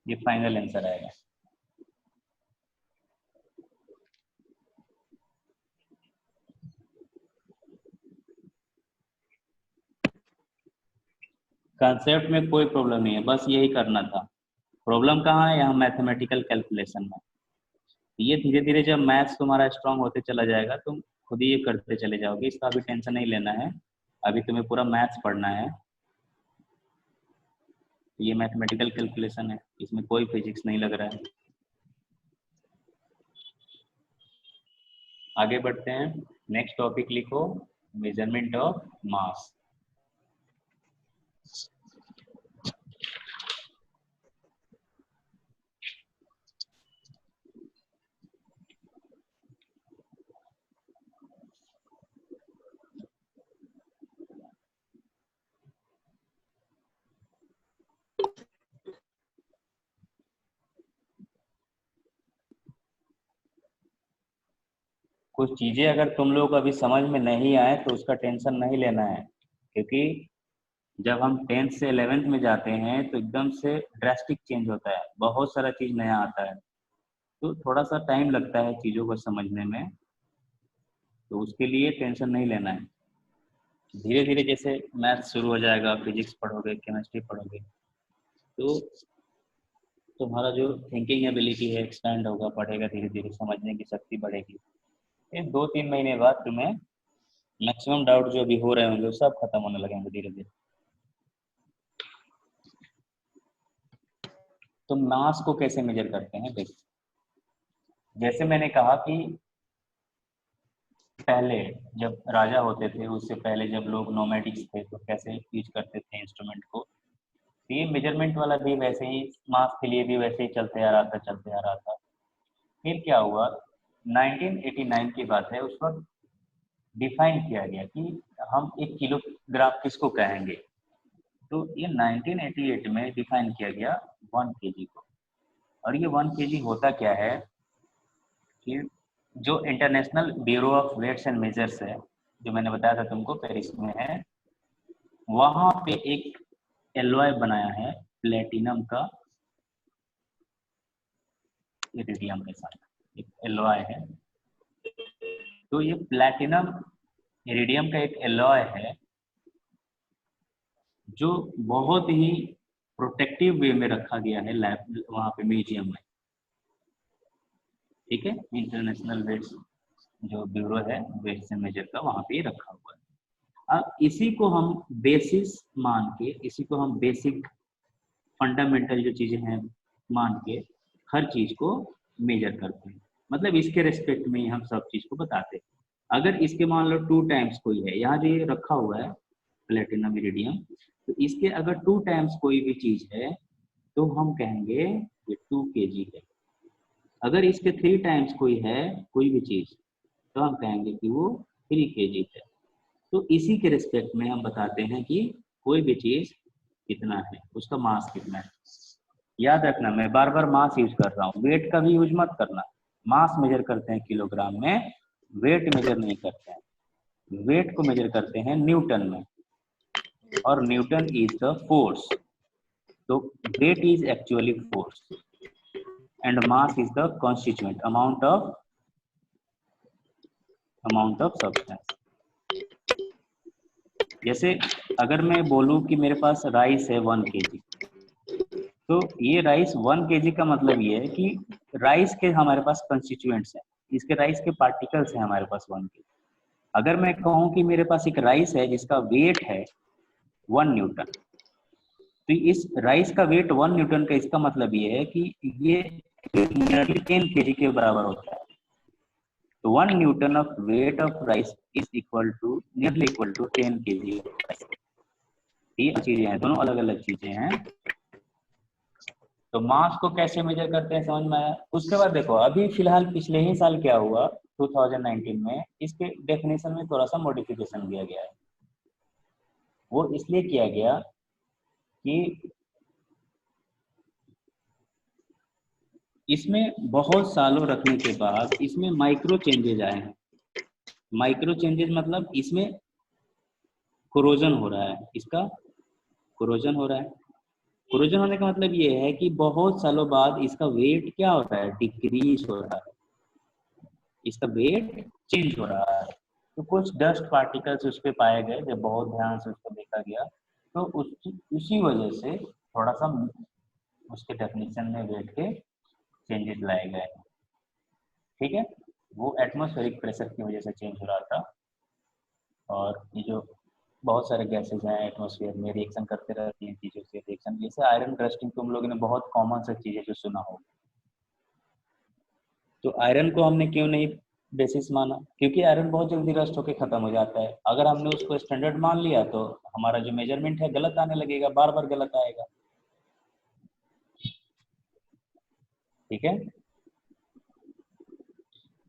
Speaker 2: ये फाइनल आंसर आएगा। कंसेप्ट में कोई प्रॉब्लम नहीं है, बस यही करना था। प्रॉब्लम कहाँ है, यहाँ मैथमेटिकल कैलकुलेशन में। ये धीरे धीरे जब मैथ्स तुम्हारा स्ट्रांग होते चला जाएगा, तुम खुद ही ये करते चले जाओगे, इसका अभी टेंशन नहीं लेना है। अभी तुम्हें पूरा मैथ्स पढ़ना है। ये मैथमेटिकल कैलकुलेशन है, इसमें कोई फिजिक्स नहीं लग रहा है। आगे बढ़ते हैं, नेक्स्ट टॉपिक लिखो, मेजरमेंट ऑफ मास। कुछ चीजें अगर तुम लोग अभी समझ में नहीं आए तो उसका टेंशन नहीं लेना है, क्योंकि जब हम 10th से 11th में जाते हैं तो एकदम से ड्रास्टिक चेंज होता है, बहुत सारा चीज नया आता है, तो थोड़ा सा टाइम लगता है चीजों को समझने में। तो उसके लिए टेंशन नहीं लेना है। धीरे धीरे जैसे मैथ शुरू हो जाएगा, फिजिक्स पढ़ोगे, केमिस्ट्री पढ़ोगे, तो तुम्हारा जो थिंकिंग एबिलिटी है एक्सपेंड होगा, बढ़ेगा, धीरे धीरे समझने की शक्ति बढ़ेगी। इन 2-3 महीने बाद तुम्हें मैक्सिमम डाउट जो अभी हो रहे होंगे वो सब खत्म होने लगेंगे धीरे धीरे। तो मास को कैसे मेजर करते हैं, देखिए जैसे मैंने कहा कि पहले जब राजा होते थे, उससे पहले जब लोग नोमैडिक्स थे, तो कैसे यूज करते थे इंस्ट्रूमेंट को। ये मेजरमेंट वाला भी वैसे ही, मास के लिए भी वैसे ही चलते आ रहा था। फिर क्या हुआ, 1989 की बात है, उस वक्त डिफाइन किया गया कि हम 1 किलोग्राम किसको कहेंगे। तो ये 1988 में डिफाइन किया गया 1 kg को। और ये 1 kg होता क्या है कि जो International Bureau of Weights and Measures है, जो मैंने बताया था तुमको, पेरिस में है, वहां पे एक एलॉय बनाया है प्लेटिनम का इरिडियम के साथ, एक एलॉय है। तो ये प्लेटिनम इरिडियम का एक एलॉय है जो बहुत ही प्रोटेक्टिव वे में रखा गया है लैब, वहां पे म्यूजियम में। ठीक है, इंटरनेशनल वेट्स जो ब्यूरो है वेट्स एंड मेजर का, वहां पे रखा हुआ है। अब इसी को हम बेसिस मान के, इसी को हम बेसिक फंडामेंटल जो चीजें हैं मान के हर चीज को मेजर करते हैं। मतलब इसके रेस्पेक्ट में ही हम सब चीज को बताते हैं। अगर इसके मान लो 2 टाइम्स कोई है, यहाँ जो ये रखा हुआ है प्लेटिनम इरिडियम, तो इसके अगर 2 टाइम्स कोई भी चीज है तो हम कहेंगे ये 2 kg है। अगर इसके 3 टाइम्स कोई है, कोई भी चीज, तो हम कहेंगे कि वो 3 kg है। तो इसी के रिस्पेक्ट में हम बताते हैं कि कोई भी चीज कितना है, उसका मास कितना है। याद रखना, मैं बार बार मास यूज कर रहा हूँ, वेट का भी यूज मत करना। मास मेजर करते हैं किलोग्राम में, वेट मेजर नहीं करते हैं। वेट को मेजर करते हैं न्यूटन में, और न्यूटन इज द फोर्स। तो weight is actually force. and mass is the constituent amount of substance. जैसे अगर मैं बोलूं कि मेरे पास राइस है 1 kg, तो ये राइस 1 kg का मतलब ये है कि राइस के हमारे पास कंस्टिट्यूएंट्स हैं, इसके राइस के पार्टिकल्स हैं हमारे पास 1 kg। अगर मैं कहूं कि मेरे पास एक राइस है जिसका वेट है 1 न्यूटन, तो इस राइस का वेट 1 न्यूटन का, इसका मतलब ये है कि ये नियरली 10 kg के बराबर होता है। तो 1 newton of weight of rice is nearly equal to 10 kg of rice. ये चीजें हैं, दोनों अलग अलग चीजें हैं। तो मास को कैसे मेजर करते हैं समझ में आया। उसके बाद देखो अभी फिलहाल पिछले ही साल क्या हुआ 2019 में, इसके डेफिनेशन में थोड़ा सा मॉडिफिकेशन किया गया है। वो इसलिए किया गया कि इसमें बहुत सालों रखने के बाद इसमें माइक्रो चेंजेज आए हैं। माइक्रो चेंजेज मतलब इसमें कोरोजन हो रहा है, इसका कोरोजन हो रहा है। कोरोजन होने का मतलब ये है कि बहुत सालों बाद इसका वेट क्या हो रहा है, डिक्रीज हो रहा है, इसका वेट चेंज हो रहा है। तो कुछ डस्ट पार्टिकल्स उस पर पाए गए, जब बहुत ध्यान से उसको देखा गया तो उसी वजह से थोड़ा सा उसके डेफिनेशन में वेट के चेंजेस लाए गए। ठीक है, वो एटमॉस्फेरिक प्रेशर की वजह से चेंज हो रहा था। और ये जो बहुत सारे गैसेज हैं एटमॉस्फेयर में, रिएक्शन करते रहती हैं चीज़ों से रिएक्शन, जैसे आयरन रस्टिंग तुम लोगों ने बहुत कॉमन सा चीज़ है जो सुना हो। तो आयरन को हमने क्यों नहीं बेसिस माना, क्योंकि आयरन बहुत जल्दी रस्ट होकर खत्म हो जाता है। अगर हमने उसको स्टैंडर्ड मान लिया तो हमारा जो मेजरमेंट है गलत आने लगेगा, बार बार गलत आएगा। ठीक है,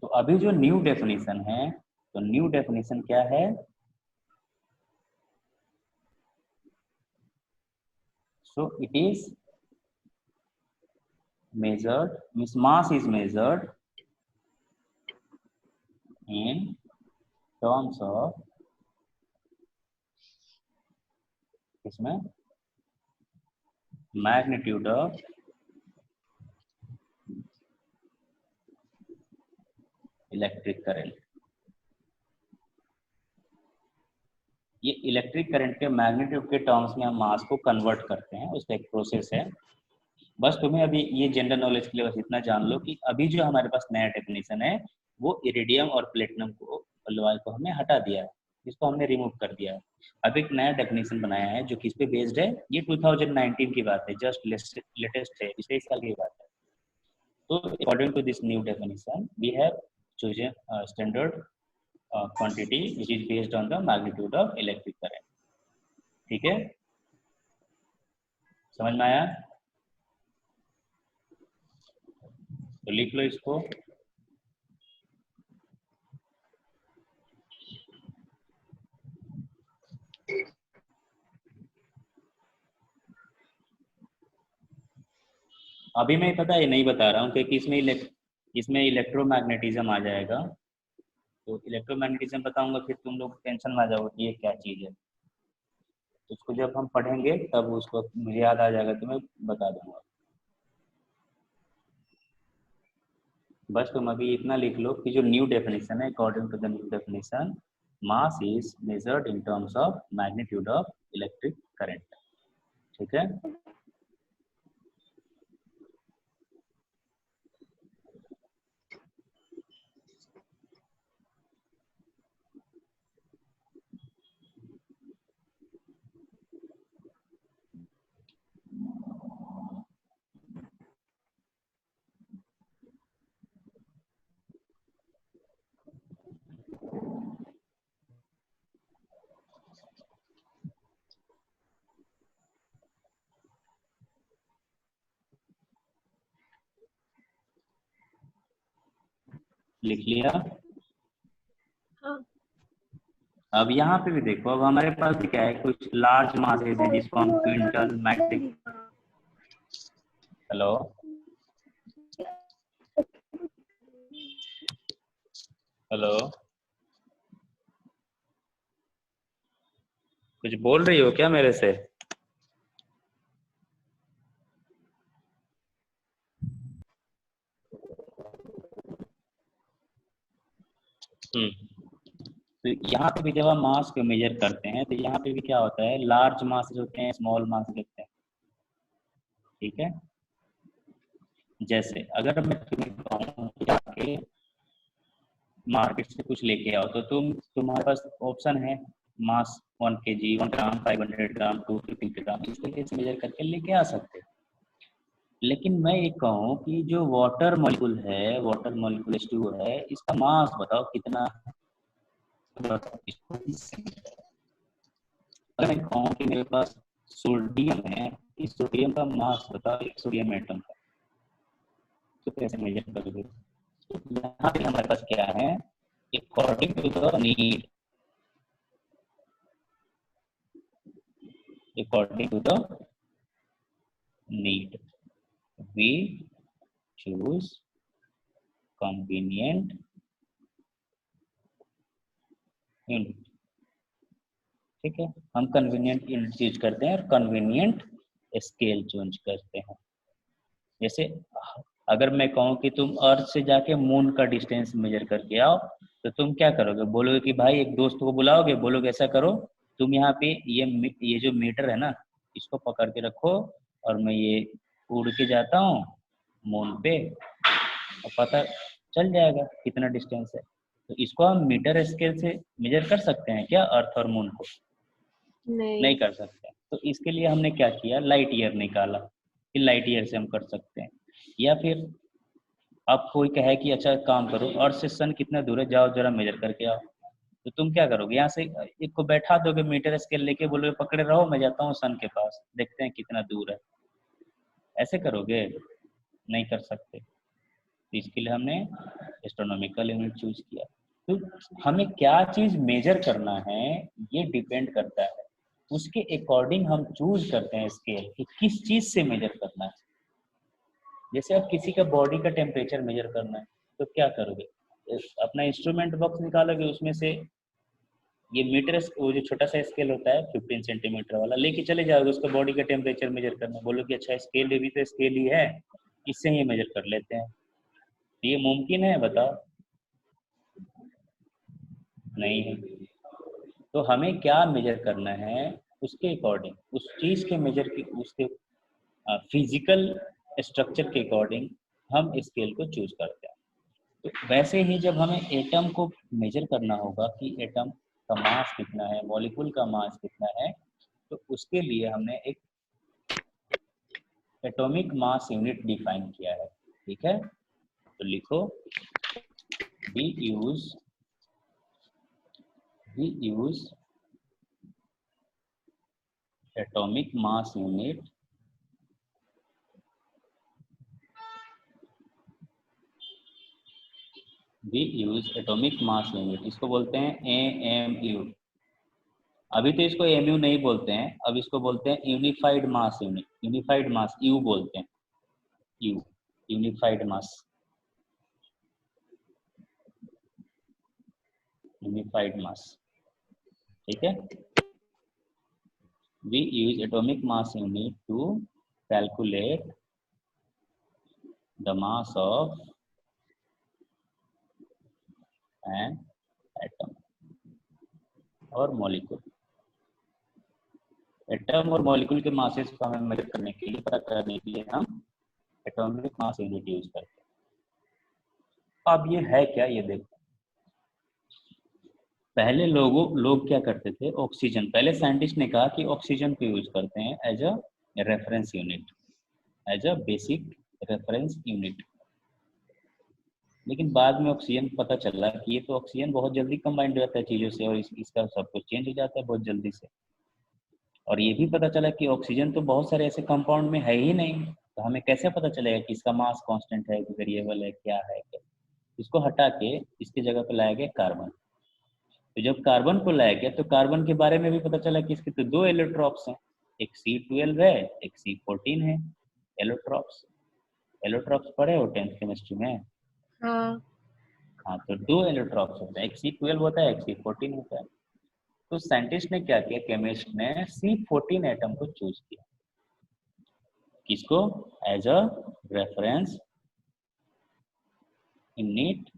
Speaker 2: तो अभी जो न्यू डेफिनेशन है, तो न्यू डेफिनेशन क्या है, so it is measured, means mass is measured in terms of इसमें magnitude of इलेक्ट्रिक करंट। ये इलेक्ट्रिक करंट के मैग्नीट्यूड के टर्म्स में हम मास को कन्वर्ट करते हैं, उसका एक प्रोसेस है। बस तुम्हें अभी ये जनरल नॉलेज के लिए बस इतना जान लो कि अभी जो हमारे पास नया डेफिनेशन है वो इरिडियम और प्लेटिनम को हमने हटा दिया है, इसको हमने रिमूव कर दिया है। अब एक नया डेफिनेशन बनाया है जो किस पे बेस्ड है, ये 2019 की बात है, जस्ट लेटेस्ट है, पिछले साल की बात है। तो according to this new definition we have chosen standard quantity which is based on the magnitude of electric current। ठीक है, समझ में आया? तो लिख लो इसको। अभी मैं पता है नहीं बता रहा हूँ क्योंकि इसमें इलेक्ट्रोमैग्नेटिज्म आ जाएगा। तो इलेक्ट्रोमैग्नेटिज्म बताऊंगा फिर तुम लोग टेंशन में आ जाओगे कि ये क्या चीज़ है। तो उसको जब हम पढ़ेंगे तब उसको मुझे याद आ जाएगा तो मैं बता दूंगा। बस तुम अभी इतना लिख लो कि जो न्यू डेफिनेशन है, according to the new definition mass is measured in terms of magnitude of electric current. ठीक है, लिख लिया।
Speaker 3: हाँ।
Speaker 2: अब यहाँ पे भी देखो, अब हमारे पास क्या है, कुछ लार्ज मासेज है जिसको हम क्विंटल, मैट्रिक। हेलो हेलो, कुछ बोल रही हो क्या मेरे से? तो यहाँ पे भी जब हम मास को मेजर करते हैं तो यहाँ पे भी क्या होता है, लार्ज मास होते हैं, स्मॉल मास होते हैं, ठीक है। जैसे अगर मैं तुम्हें कहूँ कि आके मार्केट से कुछ लेके आओ तो तुम्हारे पास ऑप्शन है, मास 1 kg, 1 ग्राम, 500 ग्राम, 250 ग्राम, इस तरीके से मेजर करके लेके आ सकते हैं। लेकिन मैं ये कहूँ कि जो वाटर मॉलिक्यूल है, वाटर मॉलिक्यूल H2O है, इसका मास बताओ कितना है? अगर मैं कहूँ कि मेरे पास सोडियम है, इस सोडियम का मास बताओ, एक सोडियम एटम का, तो कैसे मेजर करोगे? तो यहाँ पे हमारे पास क्या है, according to the need, according to the need we choose convenient unit, ठीक है। हम कन्वीनियंट यूनिट चूज करते हैं और कन्वीनियंट स्केल चूज करते हैं। जैसे अगर मैं कहूँ कि तुम अर्थ से जाके मून का डिस्टेंस मेजर करके आओ, तो तुम क्या करोगे? बोलोगे कि भाई एक दोस्त को बुलाओगे, बोलोगे ऐसा करो, तुम यहाँ पे ये जो मीटर है ना, इसको पकड़ के रखो और मैं ये उड़ के जाता हूँ मून पे, और पता चल जाएगा कितना डिस्टेंस है। तो इसको हम मीटर स्केल से मेजर कर सकते हैं क्या, अर्थ और मून को? नहीं कर सकते। तो इसके लिए हमने क्या किया, लाइट ईयर निकाला कि लाइट ईयर से हम कर सकते हैं। या फिर अब कोई कहे कि अच्छा काम करो, अर्थ से सन कितना दूर है, जाओ जरा मेजर करके आओ, तो तुम क्या करोगे? यहाँ से एक को बैठा दोगे मीटर स्केल लेके, बोलोगे पकड़े रहो, मैं जाता हूँ सन के पास, देखते हैं कितना दूर है। ऐसे करोगे? नहीं कर सकते। तो इसके लिए हमने एस्ट्रोनॉमिकल यूनिट चूज किया। तो हमें क्या चीज मेजर करना है ये डिपेंड करता है, उसके अकॉर्डिंग हम चूज करते हैं स्केल कि किस चीज से मेजर करना है। जैसे अब किसी का बॉडी का टेम्परेचर मेजर करना है, तो क्या करोगे? अपना इंस्ट्रूमेंट बॉक्स निकालोगे, उसमें से ये मीटर, वो जो छोटा सा स्केल होता है 15 सेंटीमीटर वाला, लेके चले जाओगे, उसका बॉडी का टेम्परेचर मेजर करना, बोलोगे अच्छा स्केल भी तो स्केल ही है, इससे ही मेजर कर लेते हैं। ये मुमकिन है? बताओ। नहीं है। तो हमें क्या मेजर करना है, उसके अकॉर्डिंग, उस चीज के मेजर की, उसके फिजिकल स्ट्रक्चर के अकॉर्डिंग हम स्केल को चूज करते हैं। तो वैसे ही जब हमें एटम को मेजर करना होगा कि एटम का मास कितना है, मॉलिक्यूल का मास कितना है, तो उसके लिए हमने एक एटॉमिक मास यूनिट डिफाइन किया है, ठीक है। तो लिखो, we use atomic mass unit इसको बोलते हैं AMU। अभी तो इसको AMU नहीं बोलते हैं, अब इसको बोलते हैं unified mass unit, unified mass, you बोलते हैं, यू, यूनिफाइड मास, ठीक है। We use atomic mass unit to calculate the mass of an atom और मॉलिक्यूल। एटम और मॉलिक्यूल के मासेस को हमें मेजर करने के लिए, पता करने के लिए हम एटॉमिक मास यूनिट यूज करते हैं। अब ये है क्या, ये देखो। पहले लोग क्या करते थे, ऑक्सीजन, पहले साइंटिस्ट ने कहा कि ऑक्सीजन को यूज करते हैं as a reference unit, as a basic reference unit. लेकिन बाद में ऑक्सीजन पता चला कि ये तो ऑक्सीजन बहुत जल्दी कंबाइंड हो जाता है चीज़ों से, और इसका सब कुछ चेंज हो जाता है बहुत जल्दी से। और ये भी पता चला कि ऑक्सीजन तो बहुत सारे ऐसे कंपाउंड में है ही नहीं, तो हमें कैसे पता चलेगा कि इसका मास कांस्टेंट है, वेरिएबल है, क्या है क्या? इसको हटा के इसकी जगह पे लाया गया कार्बन। तो जब कार्बन को लाया गया तो कार्बन के बारे में भी पता चला कि इसके तो 2 एलोट्रॉप्स हैं, एक C12 है, एक C14 है। एलोट्रॉप्स पढ़े हो 10th केमिस्ट्री में?
Speaker 3: हाँ।
Speaker 2: हाँ, तो 2 एलोट्रॉप्स होते हैं, एक C12 होता है, एक C14 होता है। तो साइंटिस्ट ने क्या किया, केमिस्ट ने C14 एटम को चूज किया, किसको? As a reference unit.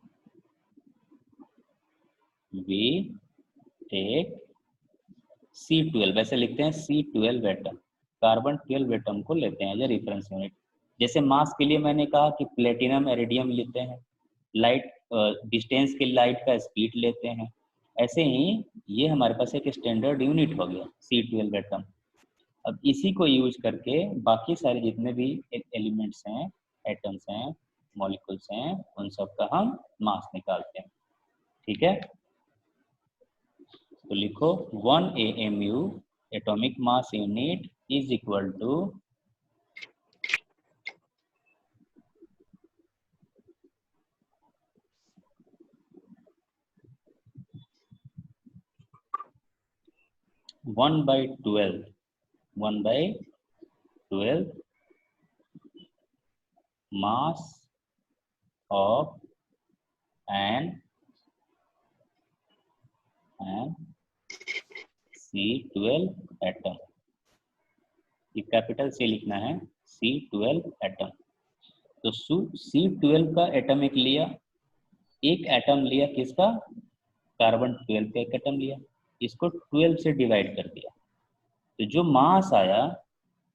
Speaker 2: We एक C12, वैसे लिखते हैं C12 एटम, कार्बन 12 एटम को लेते हैं एज ए रेफरेंस यूनिट। जैसे मास के लिए मैंने कहा कि प्लेटिनम एरिडियम लेते हैं, लाइट डिस्टेंस के लाइट का स्पीड लेते हैं, ऐसे ही ये हमारे पास एक स्टैंडर्ड यूनिट हो गया C12 एटम। अब इसी को यूज करके बाकी सारे जितने भी एलिमेंट्स हैं, एटम्स हैं, मॉलिक्यूल्स हैं, उन सब का हम मास निकालते हैं। ठीक है, तो लिखो 1 AMU atomic mass unit is equal to 1/12 mass of an C12 atom. ये कैपिटल से लिखना है C12 एटम। तो C12 का एटम एक लिया, एक एटम लिया किसका, कार्बन 12 का एक एटम लिया, इसको 12 से डिवाइड कर दिया, तो जो मास आया,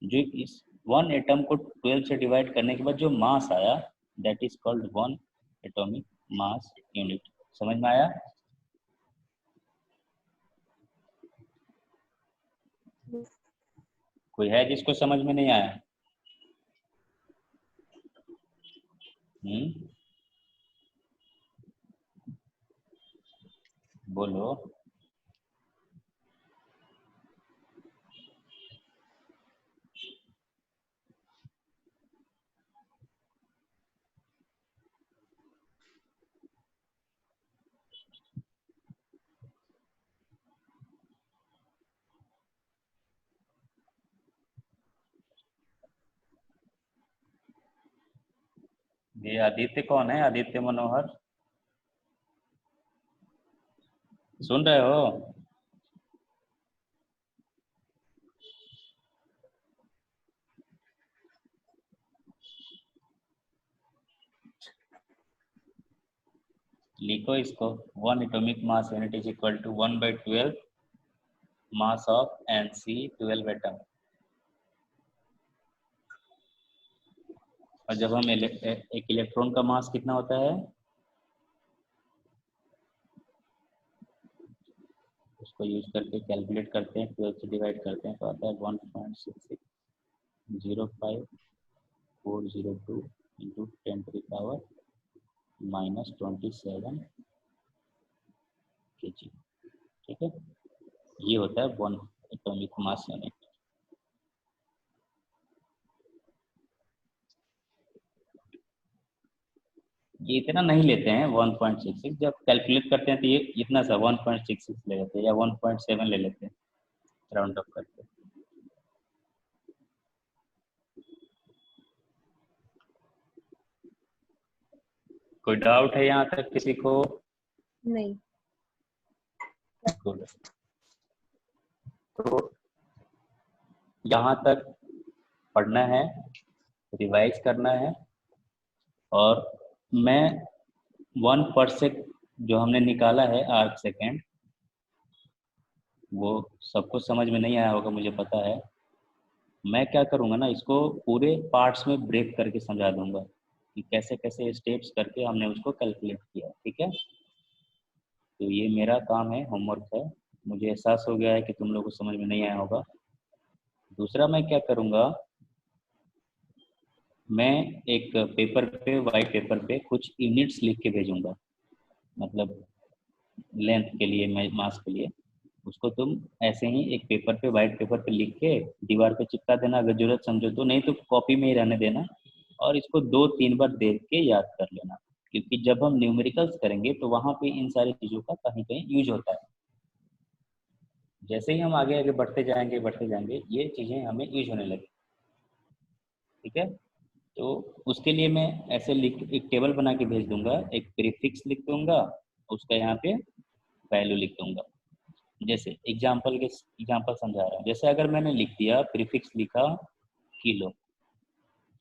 Speaker 2: जो इस 1 एटम को 12 से डिवाइड करने के बाद जो मास आया, that is called 1 atomic mass unit. समझ में आया? कोई है जिसको समझ में नहीं आया? बोलो। ये आदित्य कौन है? आदित्य मनोहर, सुन रहे हो? लिखो इसको, 1 atomic mass unit is equal to 1/12 mass of Nc12 atom. और जब हम एक इलेक्ट्रॉन का मास कितना होता है, उसको यूज करके कैलकुलेट करते हैं, 12 से डिवाइड करते हैं तो आता है 1.6605402 इंटू 10⁻⁻27 kg। ठीक है, ये होता है 1 एटॉमिक मास यूनिट। ये इतना नहीं लेते हैं 1.66, जब कैलकुलेट करते हैं तो ये इतना सा 1.66 ले लेते हैं या 1.7 ले लेते हैं राउंड अप करके। कोई डाउट है यहाँ तक किसी को?
Speaker 3: नहीं।
Speaker 2: गुड। तो यहाँ तक पढ़ना है, रिवाइज करना है, और मैं 1/sec जो हमने निकाला है आर्क सेकेंड, वो सबको समझ में नहीं आया होगा मुझे पता है। मैं क्या करूँगा ना, इसको पूरे पार्ट्स में ब्रेक करके समझा दूंगा कि कैसे कैसे स्टेप्स करके हमने उसको कैलकुलेट किया। ठीक है, तो ये मेरा काम है, होमवर्क है। मुझे एहसास हो गया है कि तुम लोगों को समझ में नहीं आया होगा। दूसरा मैं क्या करूँगा, मैं एक पेपर पे, वाइट पेपर पे कुछ यूनिट्स लिख के भेजूंगा, मतलब लेंथ के लिए, मास के लिए। उसको तुम ऐसे ही एक पेपर पे, वाइट पेपर पे लिख के दीवार पे चिपका देना अगर जरूरत समझो तो, नहीं तो कॉपी में ही रहने देना, और इसको 2-3 बार देख के याद कर लेना, क्योंकि जब हम न्यूमेरिकल्स करेंगे तो वहाँ पे इन सारी चीज़ों का कहीं कहीं यूज होता है। जैसे ही हम आगे आगे बढ़ते जाएंगे ये चीज़ें हमें यूज होने लगी। ठीक है, तो उसके लिए मैं ऐसे लिख एक टेबल बना के भेज दूंगा, एक प्रीफिक्स लिख दूंगा, उसका यहाँ पे वैल्यू लिख दूंगा। जैसे एग्जाम्पल समझा रहा हूँ। जैसे अगर मैंने लिख दिया, प्रीफिक्स लिखा किलो,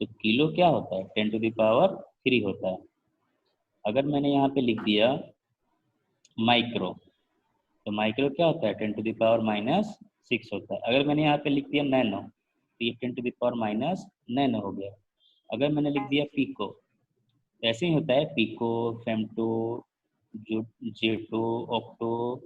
Speaker 2: तो किलो क्या होता है, 10⁻³ होता है। अगर मैंने यहाँ पे लिख दिया माइक्रो, तो माइक्रो क्या होता है 10⁻⁻6 होता है। अगर मैंने यहाँ पे लिख दिया नैनो तो ये 10⁻⁻9 हो गया। अगर मैंने लिख दिया पिको तो ऐसे ही होता है, पिको, फेमटो, जेटो, ऑक्टो,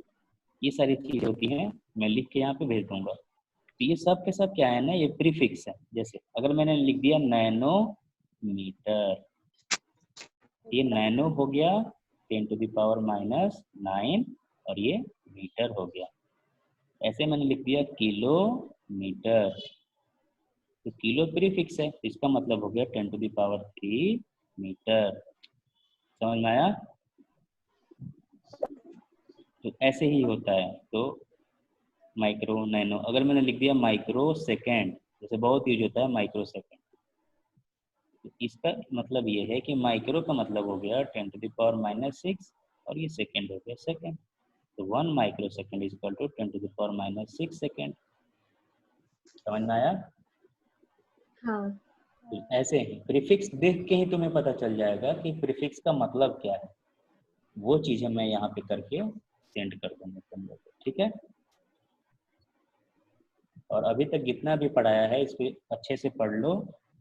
Speaker 2: ये सारी चीज़ होती हैं, मैं लिख के यहाँ पे भेज दूंगा। तो ये सब के सब क्या है ना, ये प्रीफिक्स है। जैसे अगर मैंने लिख दिया नैनोमीटर, ये नैनो हो गया 10⁻⁹ और ये मीटर हो गया। ऐसे मैंने लिख दिया किलोमीटर, तो किलो प्रीफिक्स है, तो इसका मतलब हो गया 10⁻³ मीटर। समझ में आया? तो ऐसे ही होता है। तो माइक्रो, नैनो, अगर मैंने लिख दिया माइक्रो सेकेंड, जैसे बहुत यूज होता है माइक्रो सेकेंड, तो इसका मतलब ये है कि माइक्रो का मतलब हो गया 10⁻⁻6 और ये सेकेंड हो गया सेकेंड। तो 1 microsecond is equal to 10⁻⁻6 second. समझ में आया?
Speaker 3: हाँ।
Speaker 2: तो ऐसे ही प्रीफिक्स देख के ही तुम्हें पता चल जाएगा कि प्रीफिक्स का मतलब क्या है। वो चीजें मैं यहाँ पे करके सेंड कर दूंगा तुम लोग को, ठीक है? और अभी तक जितना भी पढ़ाया है इसको अच्छे से पढ़ लो।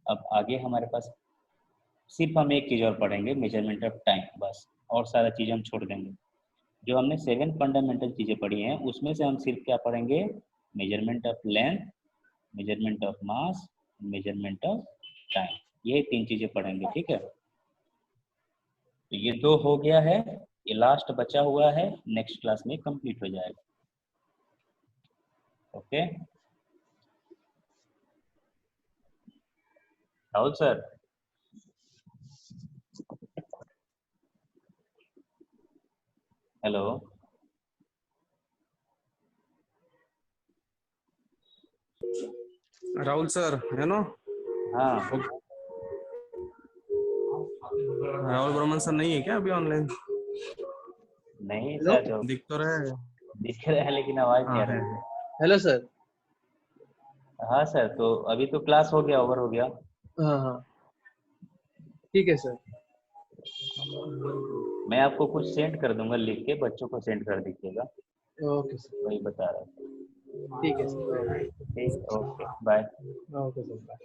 Speaker 2: अब आगे हमारे पास सिर्फ हम एक चीज़ और पढ़ेंगे, मेजरमेंट ऑफ टाइम, बस। और सारा चीज़ हम छोड़ देंगे। जो हमने 7 फंडामेंटल चीज़ें पढ़ी हैं उसमें से हम सिर्फ क्या पढ़ेंगे, measurement of length, measurement of mass, measurement of time, ये 3 चीज़ें पढ़ेंगे, ठीक है? तो ये 2 हो गया है, ये लास्ट बचा हुआ है, नेक्स्ट क्लास में कंप्लीट हो जाएगा। Okay Rahul sir? Hello?
Speaker 4: Rahul sir है ना?
Speaker 2: हाँ।
Speaker 4: राहुल बर्मन सर नहीं है क्या अभी ऑनलाइन?
Speaker 2: नहीं
Speaker 1: हेलो?
Speaker 2: सर, जो
Speaker 4: दिख तो रहे।
Speaker 2: दिख रहा है लेकिन आवाज नहीं
Speaker 4: हाँ
Speaker 2: आ
Speaker 4: है।
Speaker 2: रही है।
Speaker 1: Hello sir.
Speaker 2: हाँ सर, तो अभी तो क्लास हो गया, ओवर हो गया।
Speaker 1: हाँ हाँ, ठीक है सर।
Speaker 2: मैं आपको कुछ सेंड कर दूंगा, लिख के बच्चों को सेंड कर दीजिएगा।
Speaker 1: ओके सर,
Speaker 2: वही बता रहा था।
Speaker 1: ठीक है सर।
Speaker 2: ठीक, okay, bye.
Speaker 1: Okay sir, bye.